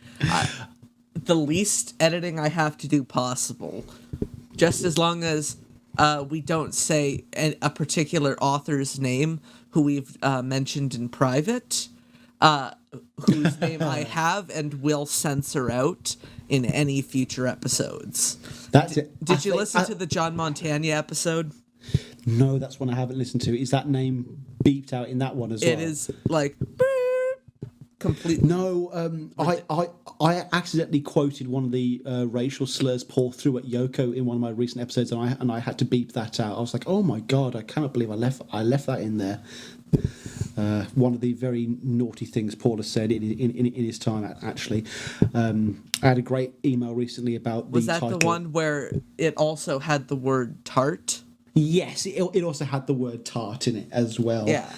The least editing I have to do possible, just as long as we don't say a particular author's name who we've mentioned in private. Whose name I have and will censor out in any future episodes. That's it. Did you listen to the John Montagna episode? No, that's one I haven't listened to. Is that name beeped out in that one as well? It is like beep, completely. No, I accidentally quoted one of the racial slurs Paul threw at Yoko in one of my recent episodes, and I had to beep that out. I was like, oh my god, I cannot believe I left that in there. One of the very naughty things Paul has said in his time, actually. I had a great email recently about the title. Was that the one where it also had the word tart? Yes, it also had the word tart in it as well. Yeah.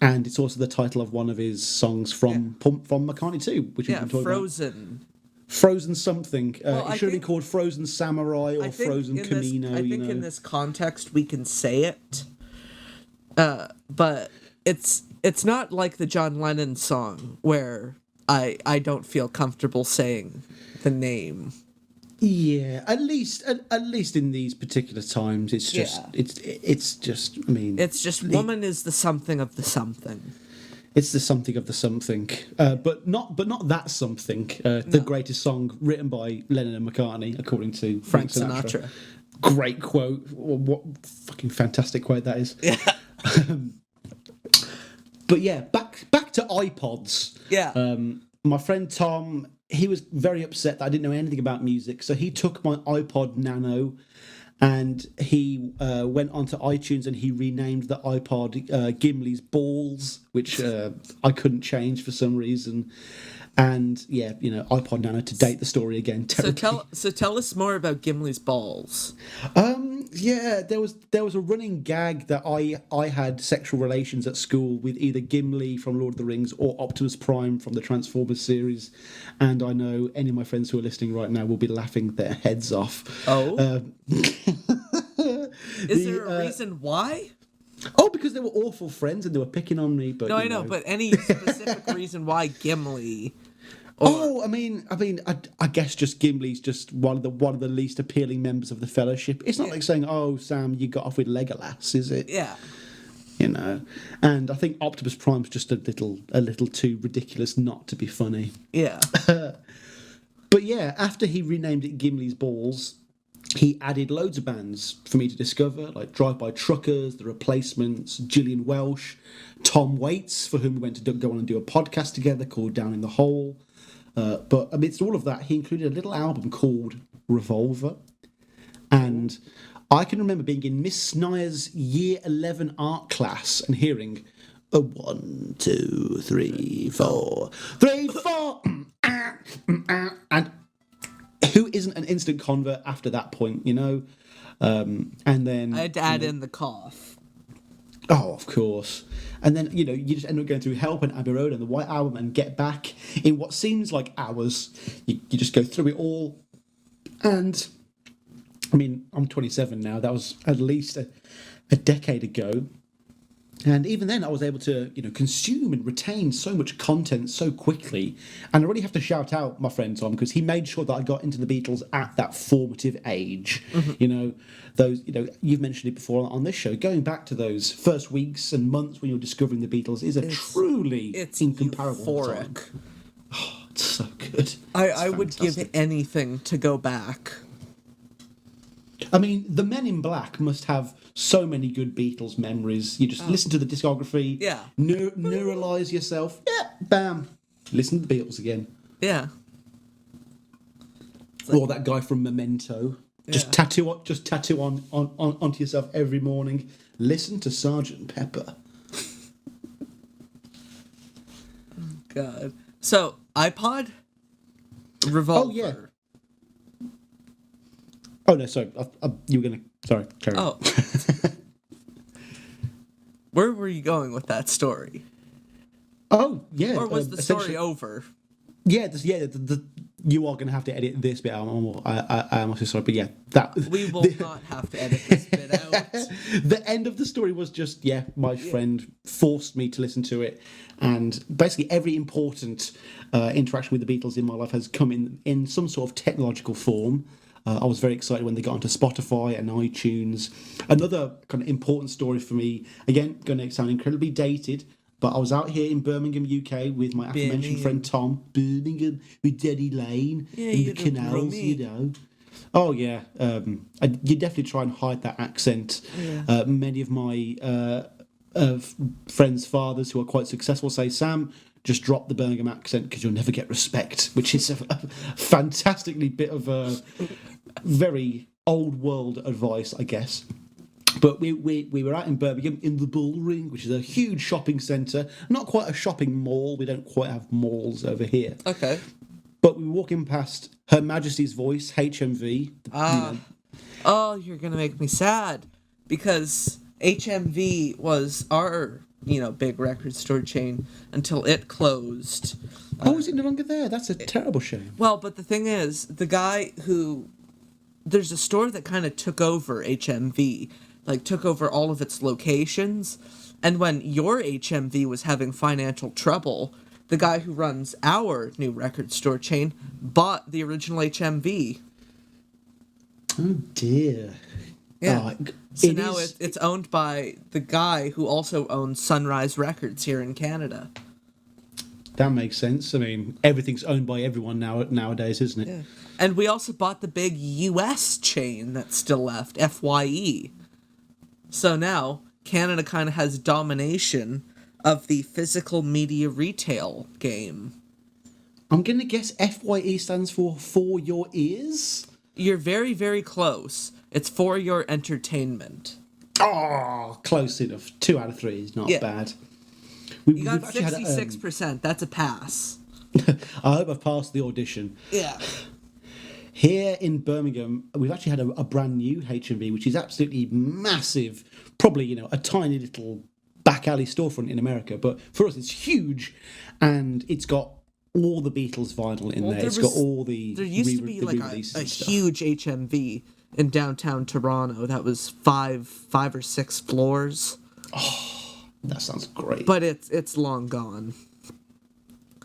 And it's also the title of one of his songs from McCartney too, which we've been talking Frozen. About. Frozen something. Well, it should have been called Frozen Samurai or Frozen Camino. I think in this context we can say it. But it's not like the John Lennon song where I don't feel comfortable saying the name. Yeah, at least in these particular times, it's just it's just. I mean, it's just woman is the something of the something. It's the something of the something, but not that something. The greatest song written by Lennon and McCartney, according to Frank Sinatra. Great quote. What fucking fantastic quote that is. Yeah. But yeah, back to iPods. Yeah. My friend Tom, he was very upset that I didn't know anything about music, so he took my iPod Nano and he went onto iTunes and he renamed the iPod Gimli's Balls, which I couldn't change for some reason. And yeah, iPod Nano, to date the story again. So tell us more about Gimli's Balls. Yeah, there was a running gag that I had sexual relations at school with either Gimli from Lord of the Rings or Optimus Prime from the Transformers series, and I know any of my friends who are listening right now will be laughing their heads off. Oh. Is there a reason why? Oh, because they were awful friends and they were picking on me. But no, I know. But any specific reason why Gimli? I guess just Gimli's just one of the least appealing members of the Fellowship. It's not like saying, "Oh, Sam, you got off with Legolas," is it? Yeah. You know, and I think Optimus Prime's just a little too ridiculous not to be funny. Yeah. But yeah, after he renamed it Gimli's Balls, he added loads of bands for me to discover, like Drive-By Truckers, The Replacements, Gillian Welsh, Tom Waits, for whom we went to go on and do a podcast together called Down in the Hole. But amidst all of that, he included a little album called Revolver. And I can remember being in Miss Snyer's Year 11 art class and hearing a 1, 2, 3, 4, 3, 4, and who isn't an instant convert after that point, you know? And then I had to add in the cough. Oh, of course. And then, you just end up going through Help and Abbey Road and the White Album and Get Back in what seems like hours. You just go through it all. And, I'm 27 now. That was at least a decade ago. And even then, I was able to, consume and retain so much content so quickly. And I really have to shout out my friend Tom, because he made sure that I got into the Beatles at that formative age. Mm-hmm. Those, you've mentioned it before on this show. Going back to those first weeks and months when you're discovering the Beatles is truly incomparable euphoric. Time. Oh, it's so good. I would give anything to go back. The Men in Black must have so many good Beatles memories. You just listen to the discography, neuralize yourself, bam, listen to the Beatles again. Yeah. Or that guy from Memento. Just tattoo on onto yourself every morning. Listen to Sgt. Pepper. God. So, iPod? Revolver. Oh, yeah. Oh, no, sorry. You were going to... Sorry, carry on. Where were you going with that story? Oh, yeah. Or was the story over? Yeah, you are going to have to edit this bit out. I am also sorry, but yeah. We will not have to edit this bit out. The end of the story was just, my friend forced me to listen to it. And basically every important interaction with the Beatles in my life has come in some sort of technological form. I was very excited when they got onto Spotify and iTunes. Another kind of important story for me, again, going to sound incredibly dated, but I was out here in Birmingham, UK, with my aforementioned friend Tom. Birmingham, with Denny Lane, in the canals, Oh, yeah. You definitely try and hide that accent. Yeah. Many of my friends' fathers who are quite successful say, Sam, just drop the Birmingham accent because you'll never get respect, which is a fantastically bit of very old world advice, I guess. But we were out in Birmingham in the Bull Ring, which is a huge shopping centre. Not quite a shopping mall. We don't quite have malls over here. Okay. But we were walking past Her Majesty's Voice, HMV. Oh, you're going to make me sad. Because HMV was our, big record store chain until it closed. Oh, is it no longer there? That's a terrible shame. Well, but the thing is, the guy who... There's a store that kind of took over HMV, took over all of its locations. And when your HMV was having financial trouble, the guy who runs our new record store chain bought the original HMV. Oh, dear. Yeah. So now it's owned by the guy who also owns Sunrise Records here in Canada. That makes sense. Everything's owned by everyone nowadays, isn't it? Yeah. And we also bought the big US chain that's still left, FYE. So now, Canada kind of has domination of the physical media retail game. I'm going to guess FYE stands for your ears? You're very, very close. It's for your entertainment. Oh, close enough. 2 out of 3 is not bad. You got 66%. That's a pass. I hope I've passed the audition. Yeah. Here in Birmingham, we've actually had a brand new HMV, which is absolutely massive. Probably, a tiny little back alley storefront in America. But for us, it's huge. And it's got all the Beatles vinyl in there. It's got all the... There used to be a huge HMV in downtown Toronto that was five or 6 floors. Oh, that sounds great. But it's long gone.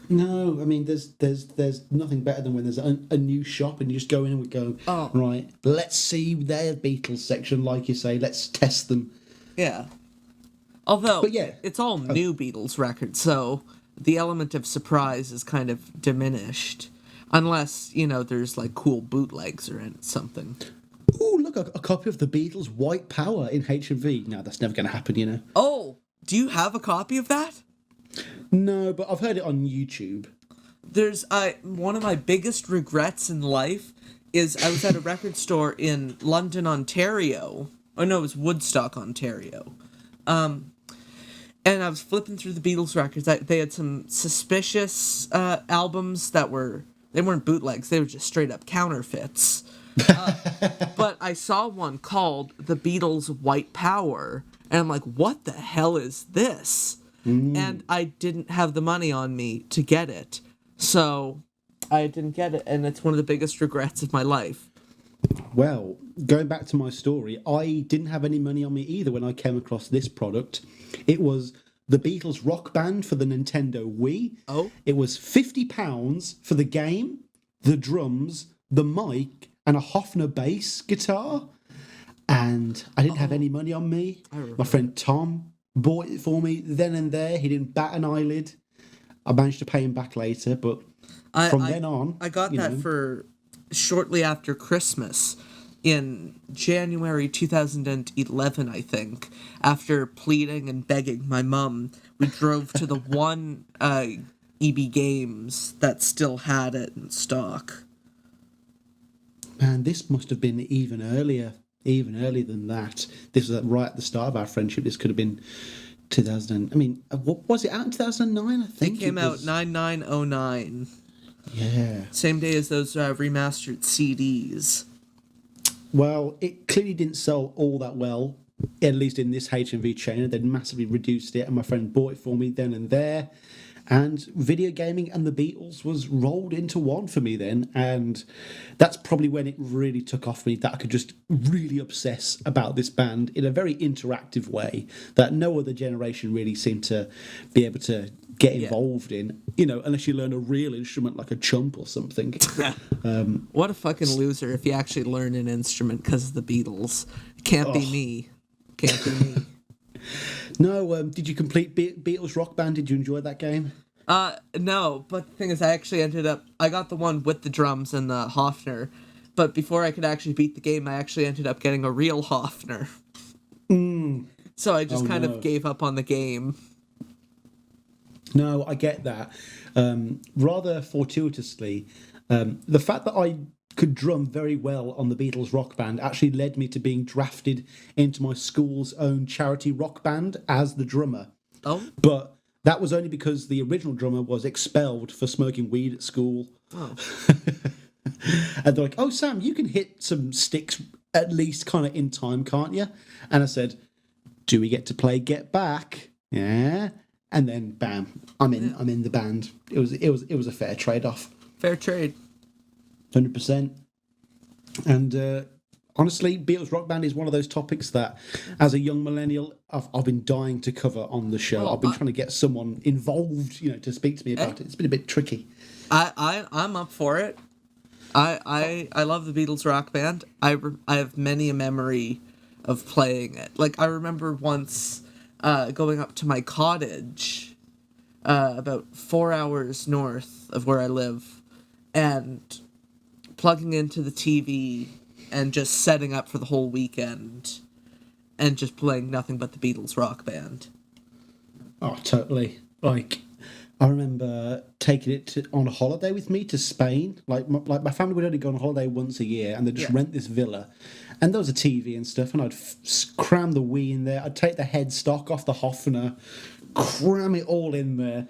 No, I mean, there's nothing better than when there's a new shop and you just go in and we go, Oh. right, let's see their Beatles section, like you say, let's test them. Yeah. Although, But yeah. it's all new Beatles records, so the element of surprise is kind of diminished. Unless, there's like cool bootlegs or something. Ooh, look, a copy of the Beatles' White Power in HMV. No, that's never going to happen, Oh, do you have a copy of that? No, but I've heard it on YouTube. There's one of my biggest regrets in life is I was at a record store in London, Ontario. Oh no, it was Woodstock, Ontario. And I was flipping through the Beatles records. They had some suspicious albums they weren't bootlegs. They were just straight up counterfeits. But I saw one called The Beatles' White Power, and I'm like, what the hell is this? And I didn't have the money on me to get it. So I didn't get it, and it's one of the biggest regrets of my life. Well, going back to my story, I didn't have any money on me either when I came across this product. It was the Beatles Rock Band for the Nintendo Wii. Oh. It was £50 for the game, the drums, the mic, and a Hofner bass guitar. And I didn't have any money on me. My friend Tom bought it for me then and there. He didn't bat an eyelid. I managed to pay him back later, but from then on... I got that for shortly after Christmas in January 2011, I think. After pleading and begging my mum, we drove to the one EB Games that still had it in stock. Man, this must have been even earlier than that. This was right at the start of our friendship. This could have been 2000. I mean, what was it out in 2009? I think it came out 9909. Yeah. Same day as those remastered CDs. Well, it clearly didn't sell all that well, at least in this HMV chain. They'd massively reduced it, and my friend bought it for me then and there. And video gaming and the Beatles was rolled into one for me then. And that's probably when it really took off for me, that I could just really obsess about this band in a very interactive way that no other generation really seemed to be able to get involved in, unless you learn a real instrument like a chump or something. What a fucking loser if you actually learn an instrument because of the Beatles. Can't be me. Can't be me. No, did you complete Beatles Rock Band? Did you enjoy that game? No, but the thing is, I got the one with the drums and the Hofner, but before I could actually beat the game, I actually ended up getting a real Hofner. So I just kind of gave up on the game. No, I get that. Rather fortuitously, the fact that I could drum very well on the Beatles Rock Band actually led me to being drafted into my school's own charity rock band as the drummer. Oh. But that was only because the original drummer was expelled for smoking weed at school. Oh. And they're like, oh, Sam, you can hit some sticks at least kind of in time, can't you? And I said, do we get to play Get Back? Yeah. And then, bam, I'm in the band. It was a fair trade-off. Fair trade. 100%. And honestly, Beatles Rock Band is one of those topics that, as a young millennial, I've been dying to cover on the show. I've been trying to get someone involved, to speak to me about it. It's been a bit tricky. I'm up for it. I love the Beatles Rock Band. I have many a memory of playing it. Like, I remember once going up to my cottage about 4 hours north of where I live and plugging into the TV and just setting up for the whole weekend and just playing nothing but the Beatles Rock Band. Oh, totally. Like, I remember taking it on a holiday with me to Spain. Like my family would only go on holiday once a year, and they'd just rent this villa. And there was a TV and stuff, and I'd cram the Wii in there. I'd take the headstock off the Hofner, cram it all in there.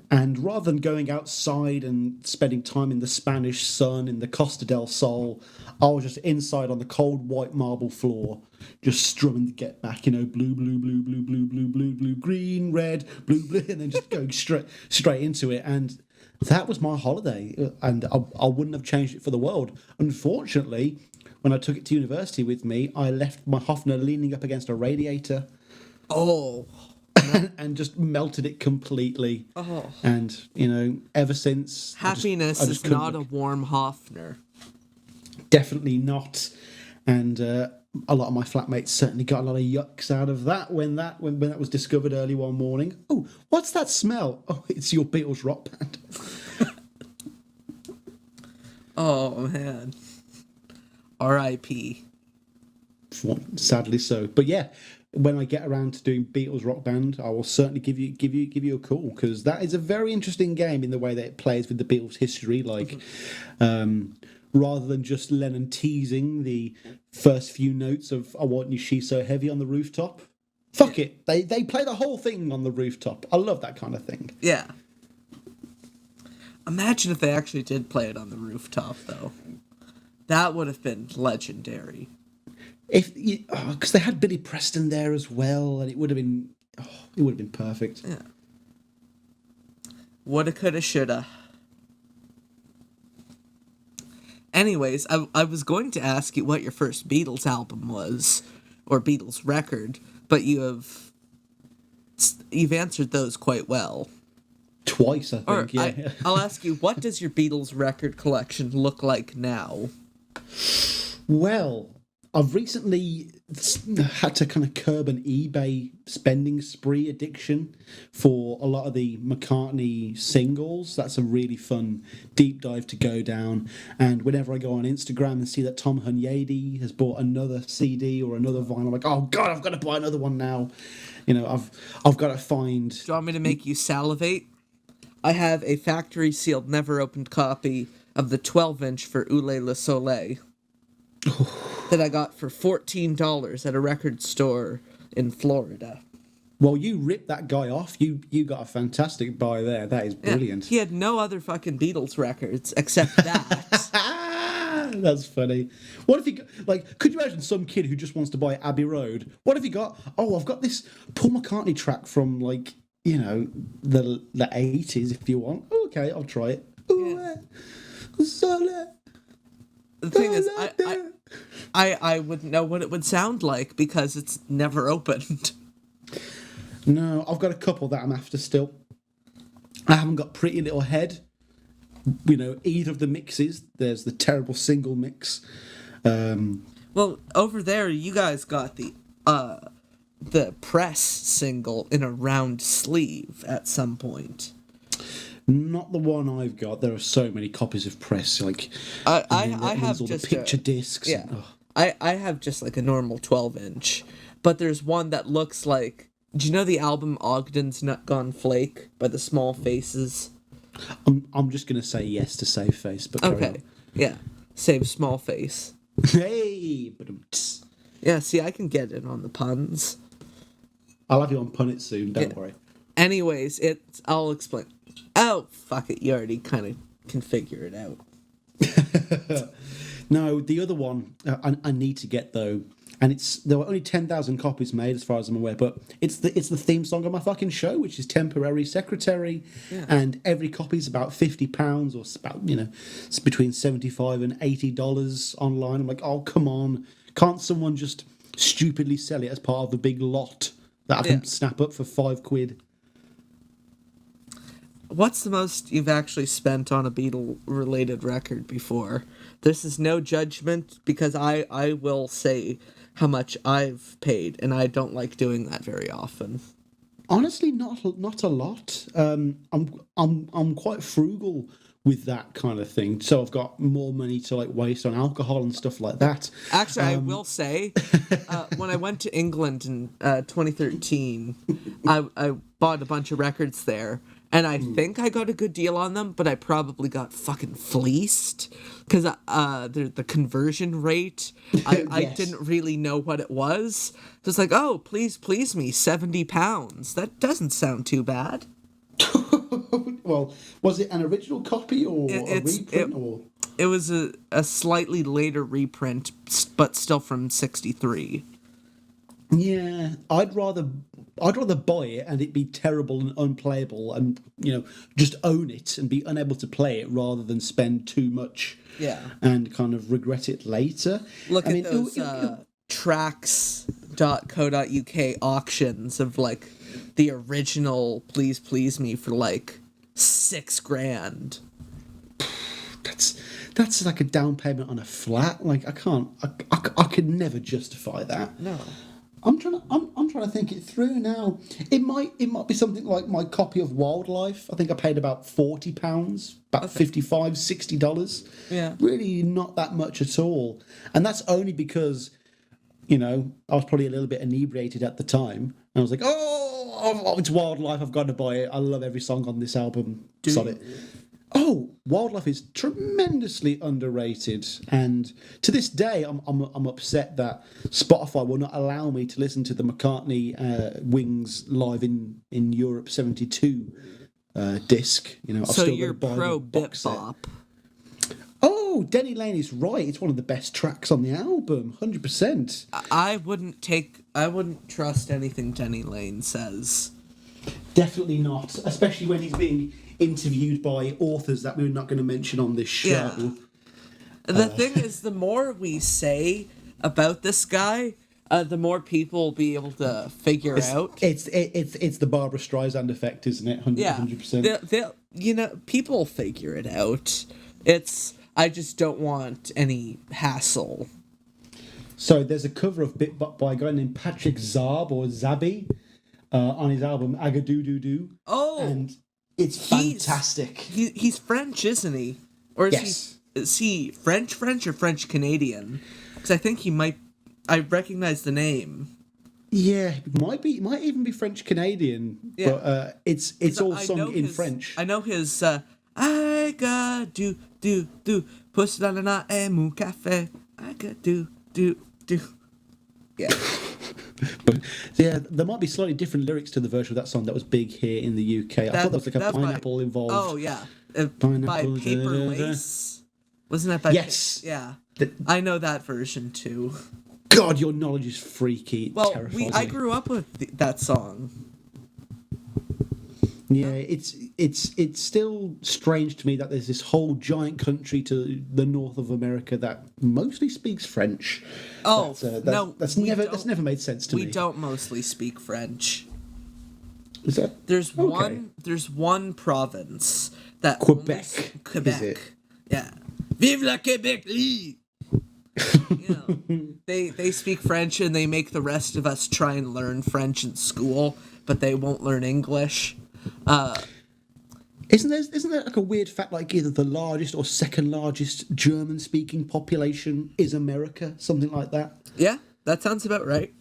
And rather than going outside and spending time in the Spanish sun in the Costa del Sol, I was just inside on the cold white marble floor, just strumming the Get Back, blue, blue, blue, blue, blue, blue, blue, blue, green, red, blue, blue, and then just going straight into it. And that was my holiday, and I wouldn't have changed it for the world. Unfortunately, when I took it to university with me, I left my Hofner leaning up against a radiator. Oh. and just melted it completely. Oh. And, ever since... Happiness I just is not a warm Hofner. Definitely not. And a lot of my flatmates certainly got a lot of yucks out of that when that was discovered early one morning. Oh, what's that smell? Oh, it's your Beatles rock band. Oh, man. R.I.P. Sadly so. But yeah, when I get around to doing Beatles rock band, I will certainly give you a call, because that is a very interesting game in the way that it plays with the Beatles history. Like, rather than just Lennon teasing the first few notes of "I Want You, She's So Heavy" on the rooftop. Fuck it, they play the whole thing on the rooftop. I love that kind of thing. Yeah. Imagine if they actually did play it on the rooftop, though. That would have been legendary. Because they had Billy Preston there as well, and it would have been perfect. Yeah. Woulda, coulda, shoulda. Anyways, I was going to ask you what your first Beatles album was, or Beatles record, but you've answered those quite well. Twice, I think. Yeah. I'll ask you, what does your Beatles record collection look like now? Well, I've recently had to kind of curb an eBay spending spree addiction for a lot of the McCartney singles. That's a really fun deep dive to go down. And whenever I go on Instagram and see that Tom Hunyadi has bought another CD or another vinyl, I'm like, oh God, I've got to buy another one now. I've got to find... Do you want me to make you salivate? I have a factory-sealed, never-opened copy of the 12-inch for Oulé Le Soleil that I got for $14 at a record store in Florida. Well, you ripped that guy off. You got a fantastic buy there. That is brilliant. Yeah, he had no other fucking Beatles records except that. That's funny. What if he could you imagine some kid who just wants to buy Abbey Road? What if he got, I've got this Paul McCartney track from the 80s if you want. Okay, I'll try it. Yeah. The thing is, I wouldn't know what it would sound like because it's never opened. No, I've got a couple that I'm after still. I haven't got Pretty Little Head. Either of the mixes. There's the terrible single mix. Well, over there, you guys got the press single in a round sleeve at some point. Not the one I've got. There are so many copies of press. I have all just the picture discs. Yeah, I have just like a normal 12-inch, but there's one that looks like. Do you know the album Ogden's Nut Gone Flake by the Small Faces? I'm just gonna say yes to save face, but okay, yeah, save Small Face. Hey, yeah. See, I can get it on the puns. I'll have you on pun it soon. Don't worry. Anyways, I'll explain. Oh, fuck it. You already kind of can figure it out. No, the other one I need to get, though, and there were only 10,000 copies made as far as I'm aware, but it's the theme song of my fucking show, which is Temporary Secretary, and every copy is about £50, or it's about, it's between $75 and $80 online. I'm like, oh, come on. Can't someone just stupidly sell it as part of the big lot that I can snap up for £5? What's the most you've actually spent on a Beatle-related record before? This is no judgment, because I will say how much I've paid, and I don't like doing that very often. Honestly, not a lot. I'm quite frugal with that kind of thing, so I've got more money to waste on alcohol and stuff like that. Actually, I will say, when I went to England in 2013, I bought a bunch of records there. And I think I got a good deal on them, but I probably got fucking fleeced because the conversion rate, I didn't really know what it was. Just like, oh, please me, £70. That doesn't sound too bad. Well, was it an original copy or a reprint? It was a slightly later reprint, but still from '63. Yeah, I'd rather buy it and it be terrible and unplayable, and just own it and be unable to play it, rather than spend too much and kind of regret it later. Look at those tracks.co.uk auctions of the original Please Please Me for like $6,000. That's like a down payment on a flat. Like I could never justify that. No. I'm trying to think it through now. It might be something like my copy of Wildlife. I think I paid about £40, about $55-$60. Yeah. Really not that much at all. And that's only because, I was probably a little bit inebriated at the time. And I was like, oh, it's Wildlife, I've got to buy it. I love every song on this album. Sod it. Oh, Wildlife is tremendously underrated, and to this day, I'm upset that Spotify will not allow me to listen to the McCartney Wings live in Europe '72 disc. I've So still you're got to buy pro the box set. Bop. Oh, Denny Lane is right. It's one of the best tracks on the album, 100%. I wouldn't trust anything Denny Lane says. Definitely not, especially when he's being interviewed by authors that we're not going to mention on this show. Yeah. The thing is, the more we say about this guy, the more people will be able to figure out. It's the Barbara Streisand effect, isn't it? 100%. They'll people figure it out. I just don't want any hassle. So there's a cover of Bit Bop by a guy named Patrick Zarb or Zabi on his album Agadoo-Doo-Doo. Oh, and it's fantastic. He's French, isn't he? Or is he French or French Canadian? Because I think he might. I recognize the name. Yeah, it might even be French Canadian. Yeah. But it's all sung in French. I know his. I got do push la la la et mon café. I got do. Yeah. But yeah, there might be slightly different lyrics to the version of that song that was big here in the UK. I thought there was like a pineapple involved. Oh yeah, Pineapple, by Paper Lace. Wasn't that by? Yes. Yeah, I know that version too. God, your knowledge is freaky. Well, terrifies I me. grew up with that song. Yeah, it's still strange to me that there's this whole giant country to the north of America that mostly speaks French. Oh, that's never made sense to me. We don't mostly speak French. Is that There's okay. There's one province that Quebec. Quebec. Is it? Yeah. Vive la Québec! They speak French and they make the rest of us try and learn French in school, but they won't learn English. Isn't there like a weird fact like either the largest or second largest German speaking population is America, something like that? Yeah, that sounds about right.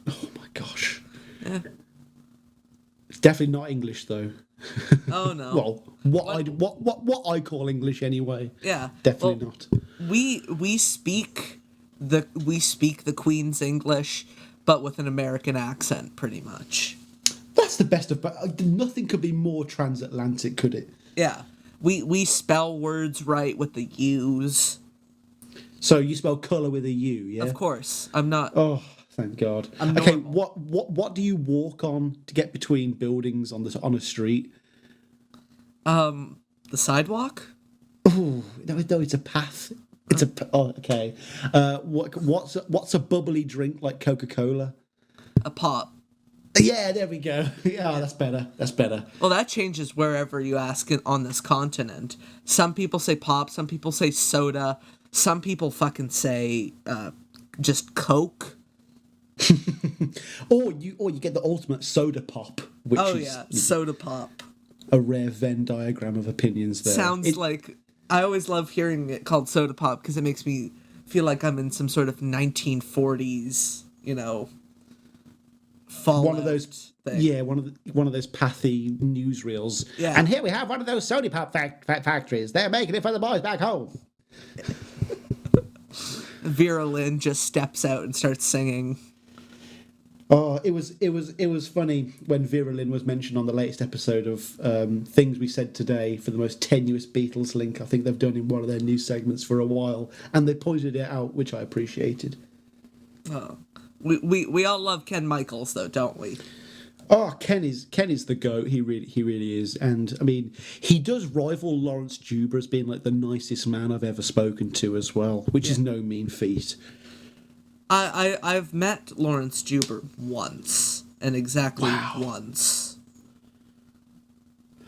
Oh my gosh. Yeah. It's definitely not English though. Oh no. Well, what I call English anyway. Yeah. Definitely not. We speak the Queen's English, but with an American accent, pretty much. That's the best of. Nothing could be more transatlantic, could it? Yeah. We spell words right with the U's. So you spell colour with a U, yeah? Of course. I'm not. Oh, thank God. Okay, what do you walk on to get between buildings on a street? The sidewalk? Oh, no, it's a path. It's okay. What's a bubbly drink like Coca-Cola? A pop. Yeah, there we go. Yeah, that's better. Well, that changes wherever you ask it on this continent. Some people say pop, some people say soda, some people fucking say just Coke. or you get the ultimate soda pop, which is soda pop. A rare Venn diagram of opinions there. Sounds like I always love hearing it called soda pop because it makes me feel like I'm in some sort of 1940s, Fallout one of those thing. Yeah, one of those pathy newsreels. Yeah. And here we have one of those soda pop factories. They're making it for the boys back home. Vera Lynn just steps out and starts singing. Oh, it was funny when Vera Lynn was mentioned on the latest episode of Things We Said Today for the most tenuous Beatles link I think they've done in one of their news segments for a while, and they pointed it out, which I appreciated. Oh, we all love Ken Michaels though, don't we? Oh, Ken is the GOAT. He really is, and I mean he does rival Lawrence Juber as being like the nicest man I've ever spoken to as well, which is no mean feat. I've met Lawrence Juber once. and exactly once.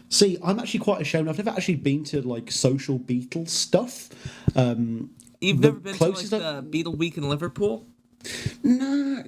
See, I'm actually quite ashamed. I've never actually been to like social Beatles stuff. You've never been to like the Beatle Week in Liverpool? No,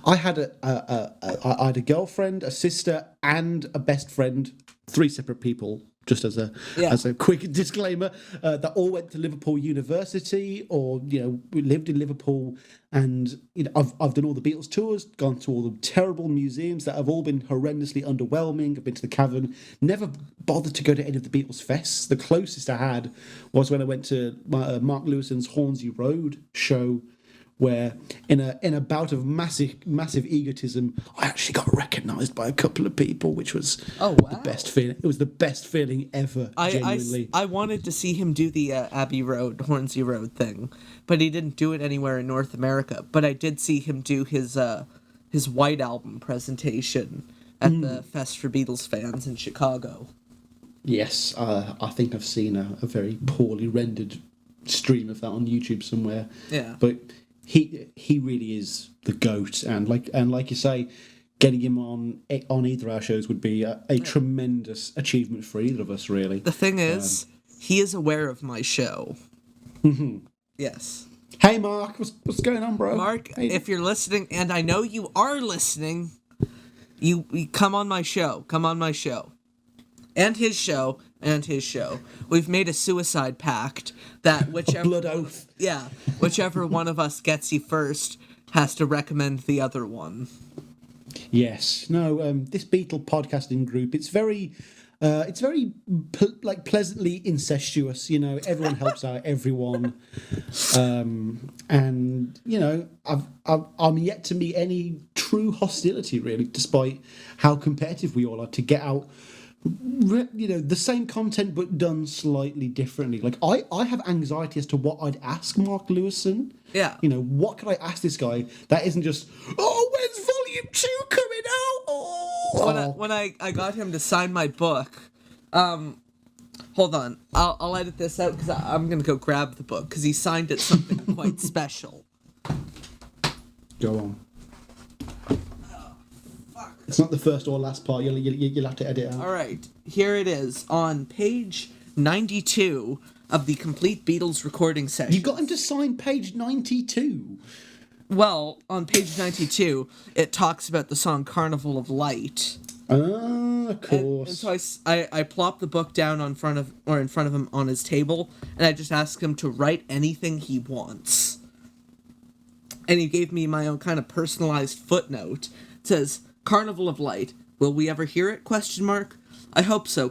I had I had a girlfriend, a sister, and a best friend. 3 separate people. Just as a quick disclaimer, that all went to Liverpool University, or we lived in Liverpool, and I've done all the Beatles tours, gone to all the terrible museums that have all been horrendously underwhelming. I've been to the Cavern, never bothered to go to any of the Beatles fests. The closest I had was when I went to Mark Lewison's Hornsey Road show, where in a bout of massive egotism, I actually got recognised by a couple of people, which was the best feeling. It was the best feeling ever. Genuinely, I wanted to see him do the Abbey Road, Hornsey Road thing, but he didn't do it anywhere in North America. But I did see him do his White Album presentation at the Fest for Beatles fans in Chicago. Yes, I think I've seen a very poorly rendered stream of that on YouTube somewhere. Yeah, but. He really is the GOAT, and like you say, getting him on either of our shows would be a tremendous achievement for either of us, really. The thing is, he is aware of my show. Mm-hmm. Yes. Hey, Mark, what's going on, bro? Mark, if you're listening, and I know you are listening, you come on my show. Come on my show. And his show. We've made a suicide pact that whichever blood oath. Whichever one of us gets you first has to recommend the other one. Yes. No. This Beatle podcasting group. It's very pleasantly incestuous. Everyone helps out everyone, and I'm yet to meet any true hostility, really, despite how competitive we all are to get out. The same content but done slightly differently. Like I have anxiety as to what I'd ask Mark Lewison. Yeah. What could I ask this guy that isn't just, when's volume 2 coming out? When I got him to sign my book, hold on, I'll edit this out because I'm gonna go grab the book because he signed it something quite special. Go on. It's not the first or last part. You'll have to edit out. All right, here it is on page 92 of the complete Beatles recording session. You got him to sign page 92. Well, on page 92, it talks about the song "Carnival of Light." Of course. And so I plopped the book down in front of him on his table, and I just asked him to write anything he wants. And he gave me my own kind of personalized footnote. It says, "Carnival of Light. Will we ever hear it? ? I hope so,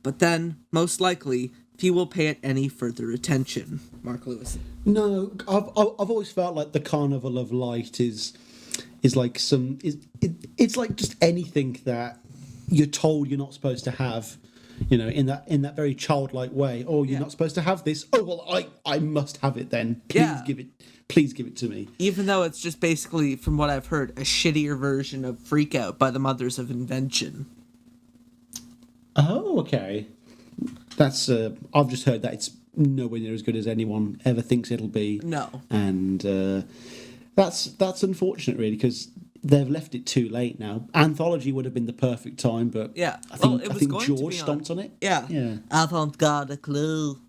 but then, most likely, few will pay it any further attention." Mark Lewis. No, I've always felt like the Carnival of Light is like it's like just anything that you're told you're not supposed to have, in that very childlike way. Oh, you're not supposed to have this. Oh, well, I must have it then. Please give it to me. Even though it's just basically, from what I've heard, a shittier version of Freak Out by the Mothers of Invention. Oh, okay. That's I've just heard that it's nowhere near as good as anyone ever thinks it'll be. No. And that's unfortunate, really, because they've left it too late now. Anthology would have been the perfect time, but I think George stomped on it. Yeah. I haven't got a clue.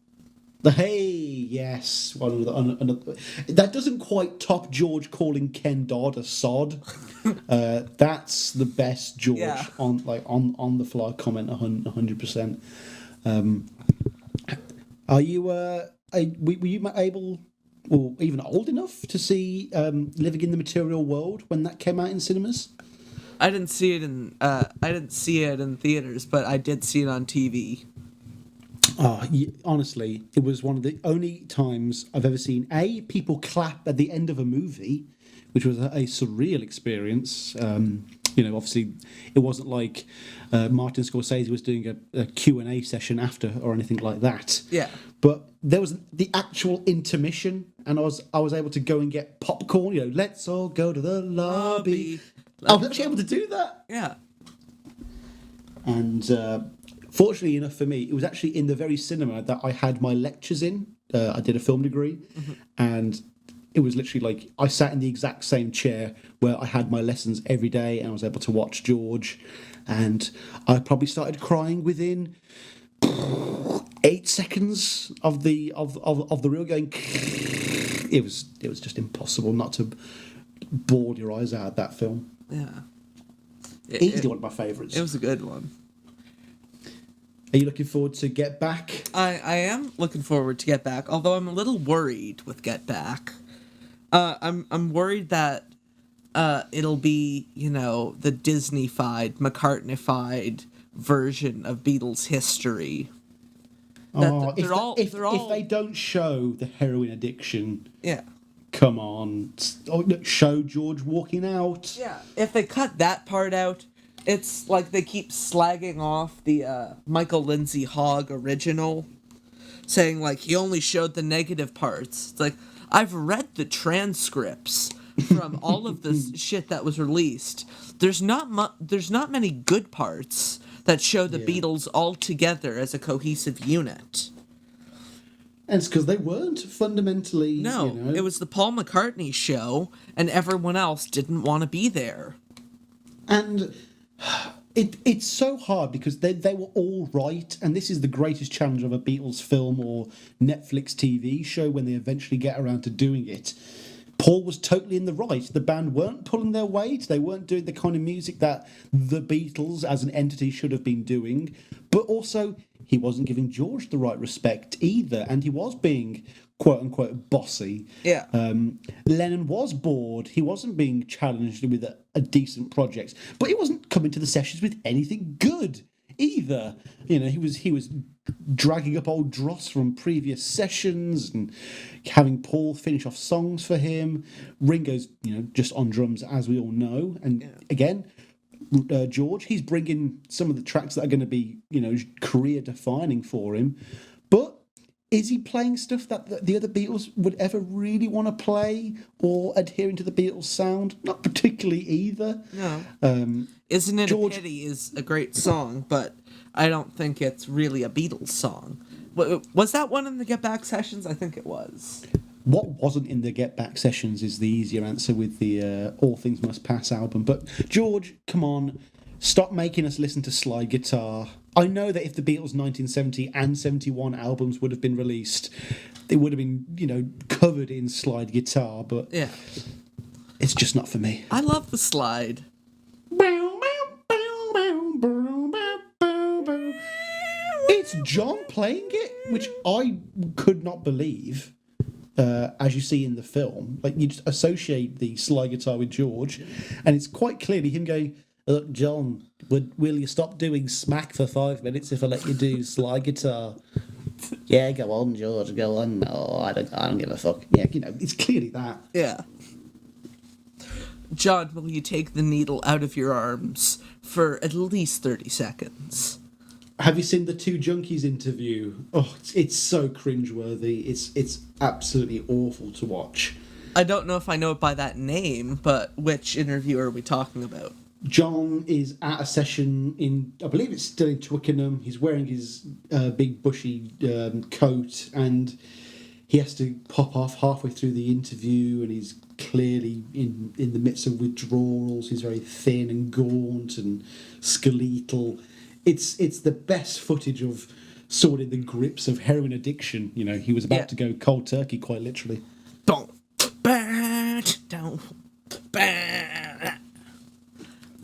Hey, yes. Another, that doesn't quite top George calling Ken Dodd a sod. That's the best George on the fly comment 100%. Were you able or even old enough to see Living in the Material World when that came out in cinemas? I didn't see it in theaters, but I did see it on TV. Honestly, it was one of the only times I've ever seen people clap at the end of a movie, which was a surreal experience. Obviously, it wasn't like Martin Scorsese was doing a Q&A session after or anything like that. Yeah. But there was the actual intermission, and I was able to go and get popcorn. Let's all go to the lobby. I was actually able to do that. Yeah. And fortunately enough for me, it was actually in the very cinema that I had my lectures in. I did a film degree, and it was literally like I sat in the exact same chair where I had my lessons every day, and I was able to watch George, and I probably started crying within 8 seconds of the reel going. It was just impossible not to bawl your eyes out at that film. Yeah. Easily one of my favourites. It was a good one. Are you looking forward to Get Back? I am looking forward to Get Back, although I'm a little worried with Get Back. I'm worried that it'll be, the Disney-fied, McCartney-fied version of Beatles history. If they don't show the heroin addiction, yeah, come on, show George walking out. Yeah, if they cut that part out, it's like they keep slagging off the Michael Lindsay Hogg original, saying like he only showed the negative parts. It's like I've read the transcripts from all of this shit that was released. There's not many good parts that show the Beatles all together as a cohesive unit. And it's because they weren't fundamentally. No, it was the Paul McCartney show, and everyone else didn't want to be there. And it's so hard because they were all right, and this is the greatest challenge of a Beatles film or Netflix TV show when they eventually get around to doing it. Paul was totally in the right. The band weren't pulling their weight. They weren't doing the kind of music that the Beatles as an entity should have been doing. But also, he wasn't giving George the right respect either. And he was being, quote-unquote, bossy. Yeah. Lennon was bored. He wasn't being challenged with a decent project. But he wasn't coming to the sessions with anything good either. He was dragging up old dross from previous sessions and having Paul finish off songs for him. Ringo's, just on drums, as we all know. And again, George, he's bringing some of the tracks that are going to be, career-defining for him. But is he playing stuff that the other Beatles would ever really want to play or adhering to the Beatles sound? Not particularly either. No. Isn't It a Pity is a great song, but I don't think it's really a Beatles song. Was that one in the Get Back sessions? I think it was. What wasn't in the Get Back sessions is the easier answer with the All Things Must Pass album. But George, come on, stop making us listen to slide guitar. I know that if the Beatles' 1970 and 71 albums would have been released, they would have been, covered in slide guitar, but it's just not for me. I love the slide. It's John playing it, which I could not believe, as you see in the film. Like, you just associate the slide guitar with George, and it's quite clearly him going, "Look, John, will you stop doing smack for 5 minutes if I let you do slide guitar?" "Yeah, go on, George, go on." "No, I don't give a fuck." Yeah, it's clearly that. Yeah. "John, will you take the needle out of your arms for at least 30 seconds? Have you seen the Two Junkies interview? Oh, it's so cringeworthy. It's absolutely awful to watch. I don't know if I know it by that name, but which interview are we talking about? John is at a session in, I believe it's still in Twickenham. He's wearing his big bushy coat, and he has to pop off halfway through the interview, and he's clearly in the midst of withdrawals. He's very thin and gaunt and skeletal. It's the best footage of someone in the grips of heroin addiction. He was about to go cold turkey, quite literally. Don't.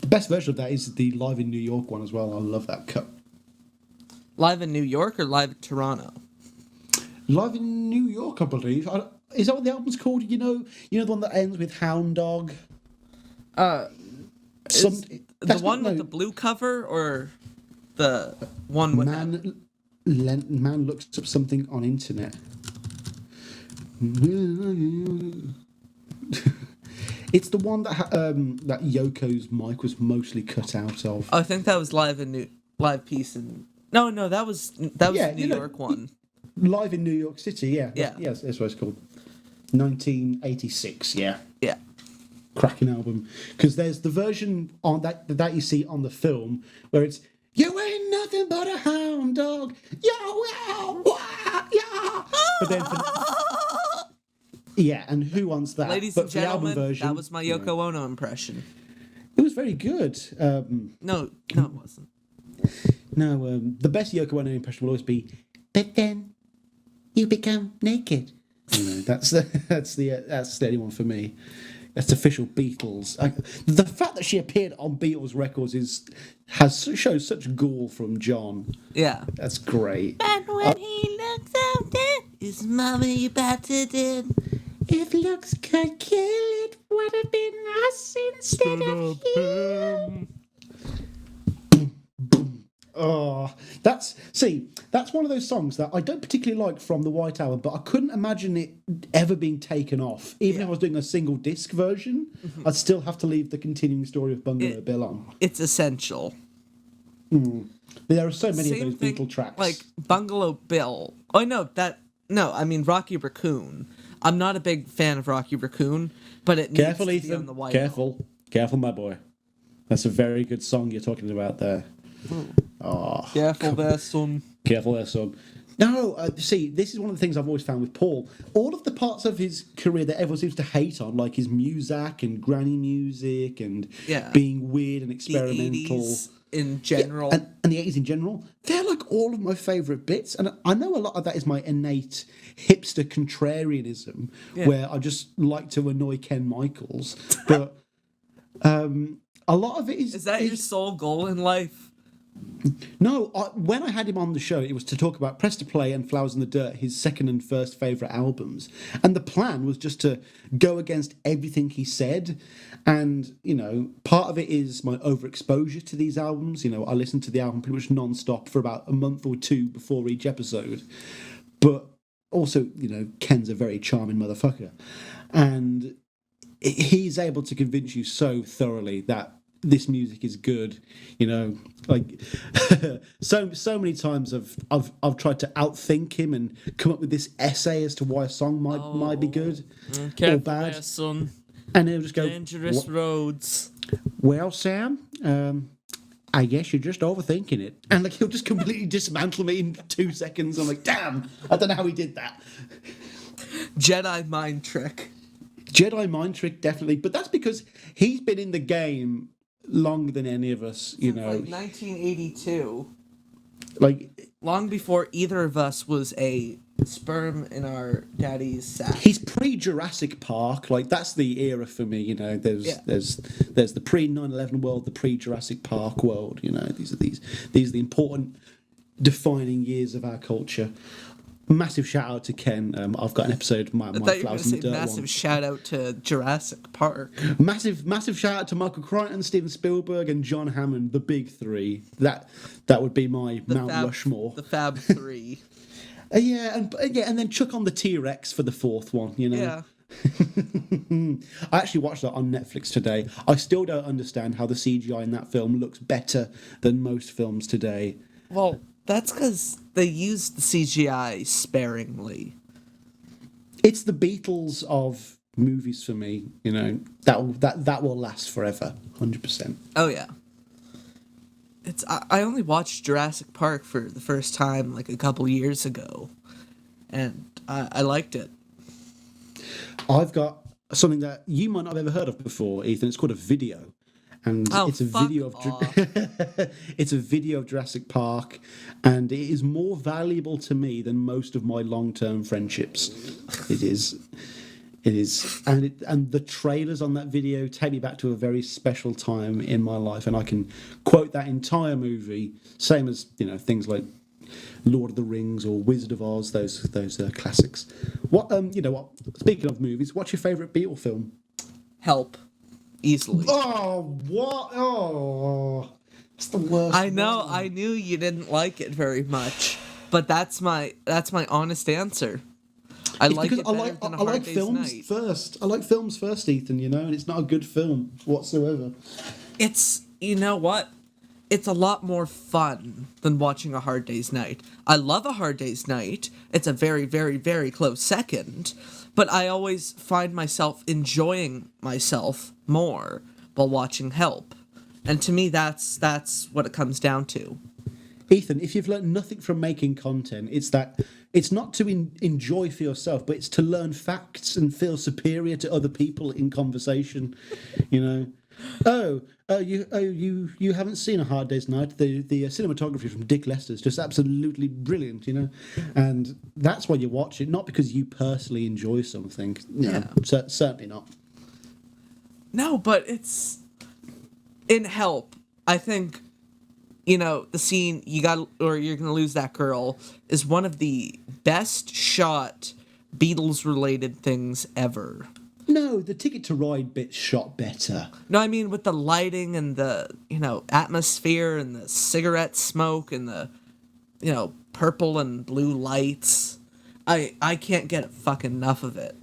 The best version of that is the Live in New York one as well. I love that cut. Live in New York or Live in Toronto? Live in New York, I believe. Is that what the album's called? You know the one that ends with Hound Dog? The one with the blue cover or the one with... Man looks up something on internet. It's the one that that Yoko's mic was mostly cut out of. I think that was Live Peace and... No, that was the New York one. Live in New York City, yeah. Yeah. Yes, that's what it's called. 1986, yeah. Yeah. Cracking album. Because there's the version on that you see on the film where it's, "You ain't nothing but a hound dog. Yo, wow, wah, yeah." But then Yeah, and who wants that? Ladies but and for the album gentlemen, version, that was my Yoko Ono impression. it was very good. No, it wasn't. No, the best Yoko Ono impression will always be, "But then you become naked." That's the steady one for me. That's official Beatles. The fact that she appeared on Beatles records shows such gall from John. Yeah. That's great. But when he looks out there, his mommy about to dead. If looks could kill, it would have been us instead of him. Oh, that's one of those songs that I don't particularly like from the White Album, but I couldn't imagine it ever being taken off. Even if I was doing a single disc version, I'd still have to leave the continuing story of Bungalow Bill on. It's essential. There are so many Same of those thing, Beatle tracks. like Bungalow Bill. Oh no, I mean Rocky Raccoon. I'm not a big fan of Rocky Raccoon, but it Careful, needs to be Ethan. on the White Careful, my boy. That's a very good song you're talking about there. Oh, Careful there, son. Careful there, son. No, see, this is one of the things I've always found with Paul. All of the parts of his career that everyone seems to hate on, like his muzak and granny music and being weird and experimental. The 80s in general. Yeah, and the 80s in general, they're like all of my favourite bits. And I know a lot of that is my innate hipster contrarianism, where I just like to annoy Ken Michaels. But a lot of it is... Is that your sole goal in life? No, when I had him on the show, it was to talk about Press to Play and Flowers in the Dirt, his second and first favourite albums. And the plan was just to go against everything he said. And, part of it is my overexposure to these albums. I listened to the album pretty much non-stop for about a month or two before each episode. But also, Ken's a very charming motherfucker. And he's able to convince you so thoroughly that this music is good, like so many times I've tried to outthink him and come up with this essay as to why a song might be good or bad, there, son. And he'll just go, dangerous roads. Well, Sam, I guess you're just overthinking it, and like he'll just completely dismantle me in 2 seconds. I'm like, damn, I don't know how he did that. Jedi mind trick, definitely, but that's because he's been in the game longer than any of us, Since, like 1982. Like long before either of us was a sperm in our daddy's sack. He's pre-Jurassic Park, like that's the era for me. There's the pre-9/11 world, the pre-Jurassic Park world. These are the important defining years of our culture. Massive shout out to Ken. I've got an episode of my Flowers in the Dirt massive one. shout out to Jurassic Park. Massive shout out to Michael Crichton, Steven Spielberg, and John Hammond, the big three. That would be my Mount Rushmore. The Fab Three. And then chuck on the T-Rex for the fourth one. Yeah. I actually watched that on Netflix today. I still don't understand how the CGI in that film looks better than most films today. Well, that's because they used the CGI sparingly. It's the Beatles of movies for me. That will last forever, 100%. Oh yeah. I only watched Jurassic Park for the first time like a couple years ago, and I liked it. I've got something that you might not have ever heard of before, Ethan. It's called a video. And it's a video of it's a video of Jurassic Park, and it is more valuable to me than most of my long-term friendships. It is, and the trailers on that video take me back to a very special time in my life, and I can quote that entire movie, same as things like Lord of the Rings or Wizard of Oz, those classics. What Speaking of movies, what's your favourite Beatle film? Help. Easily. Oh, what? Oh, it's the worst. I know. one. I knew you didn't like it very much, but that's my honest answer. I like it better than A Hard Day's films Night. first. I like films first, Ethan. And it's not a good film whatsoever. It's what? It's a lot more fun than watching A Hard Day's Night. I love A Hard Day's Night. It's a very, very, very close second. But I always find myself enjoying myself more while watching Help. And to me, that's what it comes down to. Ethan, if you've learned nothing from making content, it's that it's not to enjoy for yourself, but it's to learn facts and feel superior to other people in conversation. You know, you haven't seen A Hard Day's Night. The cinematography from Dick Lester is just absolutely brilliant. You know, and that's why you watch it, not because you personally enjoy something. No, certainly not. No, but it's in Help. I think. You know, the scene you're gonna lose that girl is one of the best shot Beatles related things ever. No, the Ticket to Ride bit's shot better. No, I mean with the lighting and the, atmosphere and the cigarette smoke and the, purple and blue lights. I can't get fucking enough of it.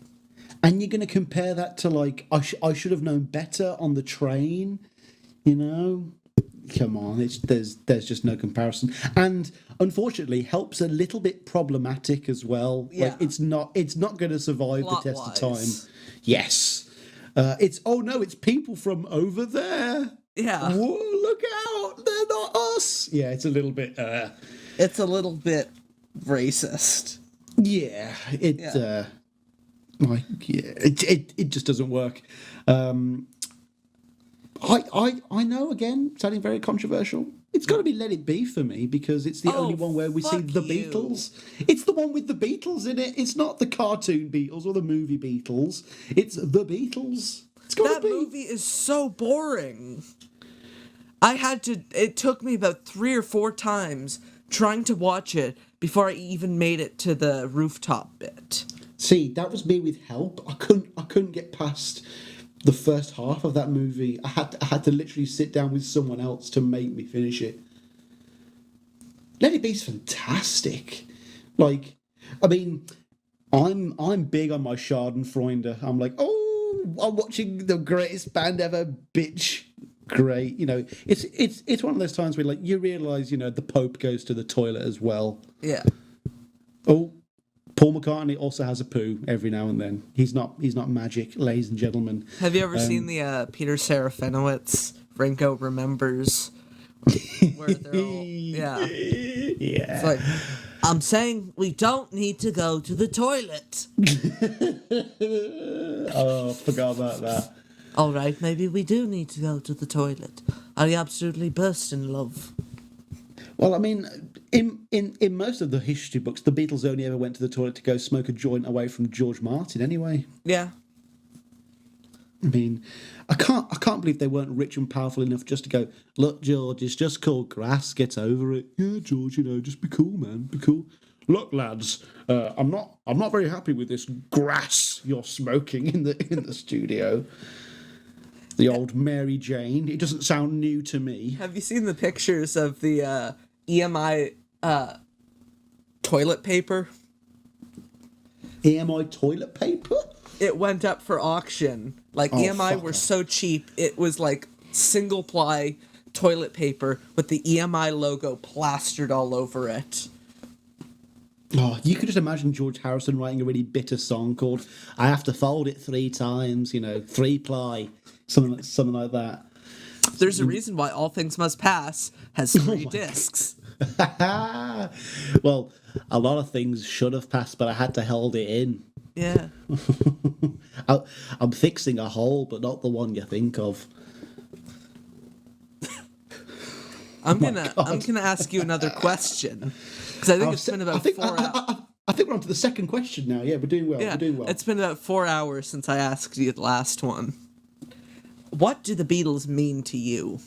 And you're gonna compare that to like I should have known better on the train, you know? Come on, there's just no comparison, and unfortunately, Help's a little bit problematic as well. Yeah. Like it's not going to survive the test of time. Yes, it's people from over there. Yeah. Whoa, look out! They're not us. Yeah, it's a little bit. It's a little bit racist. Yeah, it just doesn't work. I know, again, sounding very controversial. It's got to be Let It Be for me, because it's the only one where we see the Beatles. It's the one with the Beatles in it. It's not the cartoon Beatles or the movie Beatles. It's the Beatles. It's got to be. That movie is so boring. It took me about 3 or 4 times trying to watch it before I even made it to the rooftop bit. See, that was me with Help. I couldn't get past the first half of that movie. I had to literally sit down with someone else to make me finish it. Let It Be's fantastic. Like, I mean, I'm big on my Schadenfreude. I'm like, I'm watching the greatest band ever, bitch. Great, it's one of those times where like you realise, the Pope goes to the toilet as well. Yeah. Oh, Paul McCartney also has a poo every now and then. He's not magic, ladies and gentlemen. Have you ever seen the Peter Serafinowicz Ringo Remembers? Where they're all, yeah. It's like, I'm saying we don't need to go to the toilet. Oh, forgot about that. All right, maybe we do need to go to the toilet. I absolutely burst in love. Well, I mean, in most of the history books, the Beatles only ever went to the toilet to go smoke a joint away from George Martin anyway. Yeah. I mean, I can't believe they weren't rich and powerful enough just to go, look, George, it's just called grass, get over it. Yeah, George, just be cool, man, be cool. Look, lads, I'm not very happy with this grass you're smoking in the studio. The old Mary Jane. It doesn't sound new to me. Have you seen the pictures of the EMI toilet paper? EMI toilet paper? It went up for auction. Like, EMI were so cheap, it was like single ply toilet paper with the EMI logo plastered all over it. Oh, you could just imagine George Harrison writing a really bitter song called I Have to Fold It 3 Times, 3-ply, something like that. There's a reason why All Things Must Pass has 3 discs. Well, a lot of things should have passed, but I had to hold it in. Yeah. I'm fixing a hole, but not the one you think of. I'm gonna ask you another question, because I think it's been about 4 hours. I think we're on to the second question now. Yeah, we're doing well. Yeah, we're doing well. It's been about 4 hours since I asked you the last one. What do the Beatles mean to you?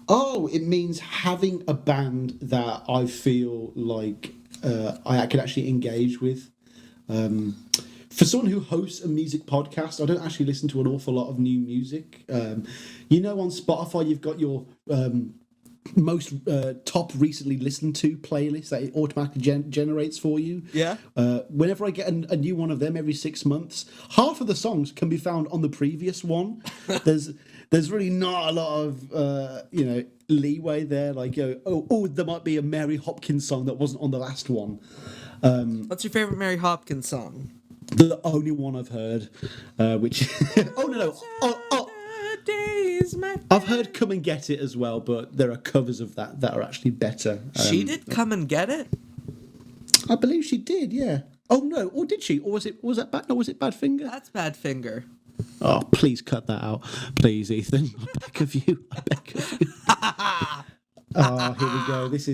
Oh, it means having a band that I feel like I can actually engage with. For someone who hosts a music podcast, I don't actually listen to an awful lot of new music. On Spotify, you've got your most top recently listened to playlist that it automatically generates for you. Yeah. Whenever I get a new one of them every 6 months, half of the songs can be found on the previous one. There's really not a lot of leeway there. Like, there might be a Mary Hopkins song that wasn't on the last one. What's your favorite Mary Hopkins song? The only one I've heard, which days my. I've heard "Come and Get It" as well, but there are covers of that are actually better. She did "Come and Get It." I believe she did. Yeah. Oh no, or did she? Or was that bad? No, was it Badfinger? That's Badfinger. Oh, please cut that out, please, Ethan. I beg of you. I beg of you. Oh, here we go. This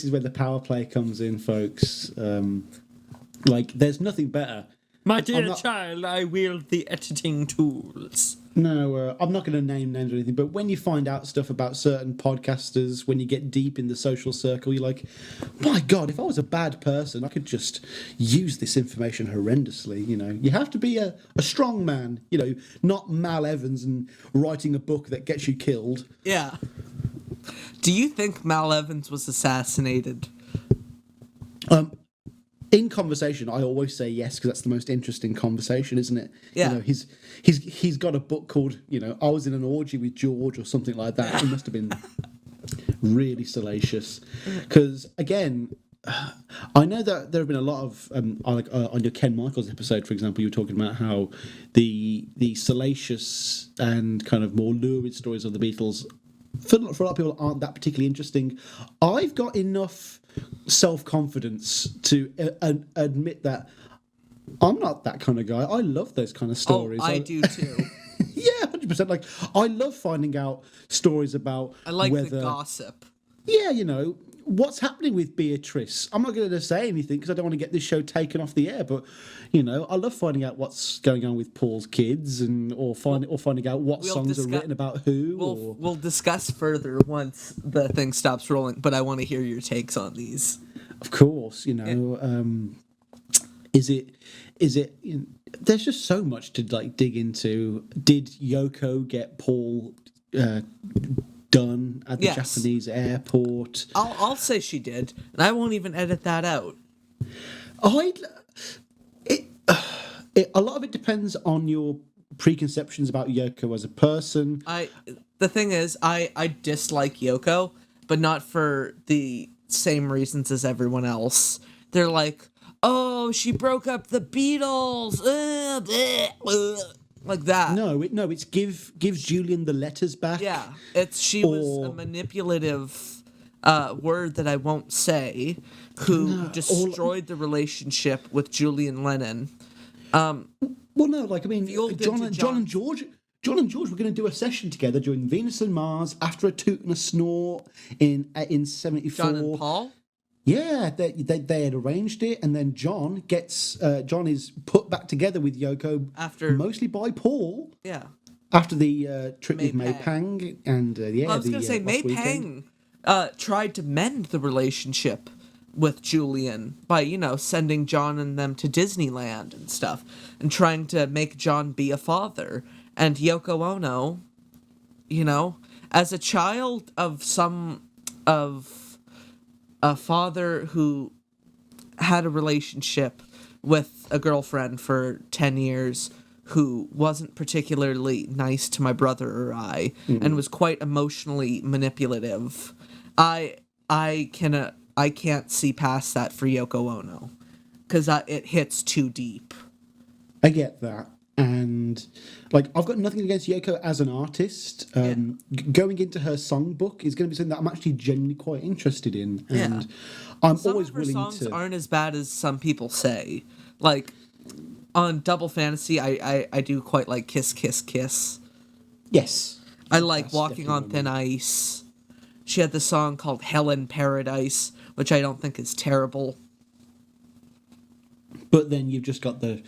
is where the power play comes in, folks. There's nothing better. My dear child, I wield the editing tools. No, I'm not going to name names or anything, but when you find out stuff about certain podcasters, when you get deep in the social circle, you're like, my God, if I was a bad person, I could just use this information horrendously, you know. You have to be a strong man, you know, not Mal Evans and writing a book that gets you killed. Yeah. Do you think Mal Evans was assassinated? In conversation, I always say yes because that's the most interesting conversation, isn't it? Yeah. You know, he's got a book called, you know, I Was in an Orgy with George or something like that. It must have been really salacious. Because again, I know that there have been a lot of on your Ken Michaels episode, for example, you were talking about how the salacious and kind of more lurid stories of the Beatles for a lot of people aren't that particularly interesting. I've got enough self-confidence to admit that I'm not that kind of guy. I love those kind of stories. Oh, I do too. Yeah, 100%. Like, I love finding out stories about I like whether, the gossip. Yeah, you know, what's happening with Beatrice. I'm not going to say anything because I don't want to get this show taken off the air, but, you know, I love finding out what's going on with Paul's kids or finding out what songs are written about who. We'll discuss further once the thing stops rolling, but I want to hear your takes on these. Of course, you know, is it you know, there's just so much to like dig into. Did Yoko get Paul done at the Japanese airport? I'll say she did, and I won't even edit that out. A lot of it depends on your preconceptions about Yoko as a person. The thing is, I dislike Yoko, but not for the same reasons as everyone else. They're like, oh, she broke up the Beatles, like that. No, it's gives Julian the letters back. Yeah, she was a manipulative word that I won't say, who destroyed the relationship with Julian Lennon. Well, no, like I mean, John and George were going to do a session together during Venus and Mars after a toot and a snort in 74. John and Paul? Yeah, they had arranged it, and then John is put back together with Yoko mostly by Paul. Yeah. After the trip with May Pang and I was going to say May Pang tried to mend the relationship with Julian by, you know, sending John and them to Disneyland and stuff, and trying to make John be a father. And Yoko Ono, you know, as a child of a father who had a relationship with a girlfriend for 10 years who wasn't particularly nice to my brother or I, and was quite emotionally manipulative, I can't see past that for Yoko Ono, because it hits too deep. I get that. And like, I've got nothing against Yoko as an artist. Going into her songbook is going to be something that I'm actually genuinely quite interested in, and I'm always willing to. Some of her songs aren't as bad as some people say. Like on Double Fantasy, I do quite like Kiss Kiss Kiss. Yes, I like Walking on Thin Ice. She had the song called Hell in Paradise, which I don't think is terrible. But then you've just got the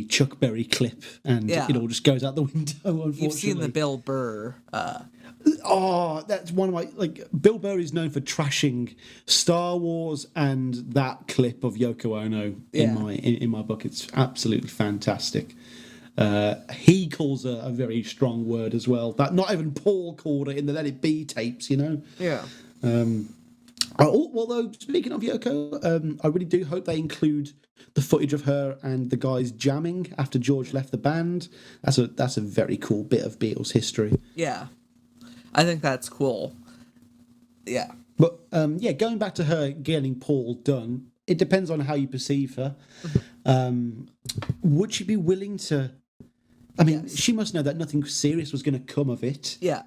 Chuck Berry clip, and it all just goes out the window, unfortunately. You've seen the Bill Burr. That's one of my... Like, Bill Burr is known for trashing Star Wars, and that clip of Yoko Ono in my book, it's absolutely fantastic. He calls her a very strong word as well. That not even Paul called it in the Let It Be tapes, you know? Yeah. Although, speaking of Yoko, I really do hope they include the footage of her and the guys jamming after George left the band. That's a very cool bit of Beatles history. Yeah. I think that's cool. Yeah. But, going back to her getting Paul done, it depends on how you perceive her. Would she be willing to I mean, she must know that nothing serious was going to come of it. Yeah.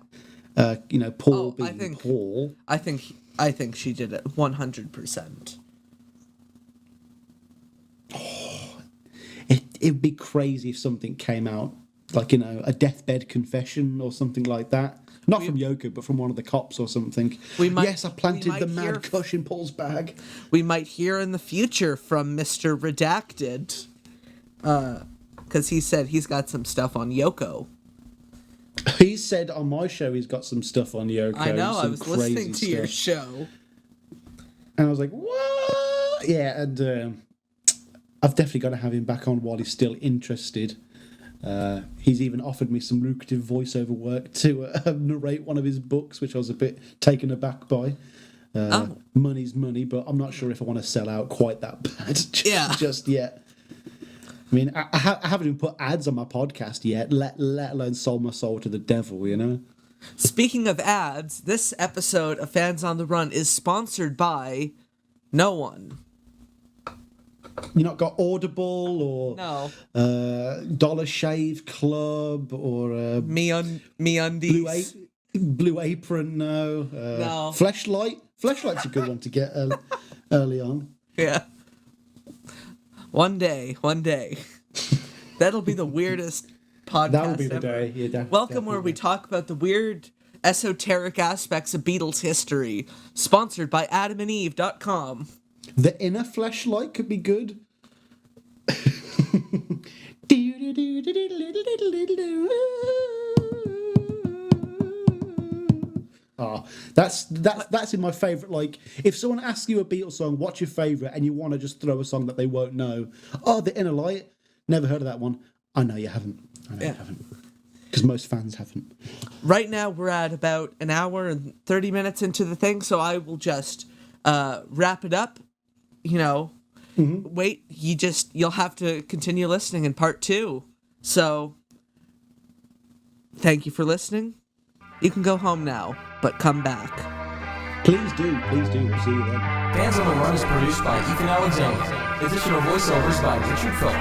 Paul being Paul. I think she did it 100%. It'd be crazy if something came out, like, a deathbed confession or something like that. Not from Yoko, but from one of the cops or something. Yes, I planted the mad kush in Paul's bag. We might hear in the future from Mr. Redacted. Because he said he's got some stuff on Yoko. He said on my show he's got some stuff on Yoko. I know, I was listening to your show. And I was like, what? Yeah, and I've definitely got to have him back on while he's still interested. He's even offered me some lucrative voiceover work to narrate one of his books, which I was a bit taken aback by. Money's money, but I'm not sure if I want to sell out quite that bad just yet. I mean, I haven't even put ads on my podcast yet, let alone sold my soul to the devil, Speaking of ads, this episode of Fans on the Run is sponsored by no one. You not got Audible or no Dollar Shave Club or MeUndies, Blue Apron? No. Fleshlight. Fleshlight's a good one to get early on. Yeah. One day. That'll be the weirdest podcast that will be the ever. day. Yeah, Welcome definitely. where we talk about the weird, esoteric aspects of Beatles history. Sponsored by AdamandEve.com. The Inner Fleshlight could be good. That's in my favourite. Like, if someone asks you a Beatles song, what's your favourite, and you want to just throw a song that they won't know. Oh, The Inner Light. Never heard of that one. I know you haven't. You haven't. Because most fans haven't. Right now we're at about an hour and 30 minutes into the thing, so I will just wrap it up. Wait, you'll have to continue listening in part 2. So, thank you for listening. You can go home now, but come back. Please do. We'll see you then. Fans on the Run is produced by Ethan Alexanian. Additional voiceovers by Richard Phillip.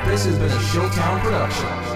This has been a Showtown production.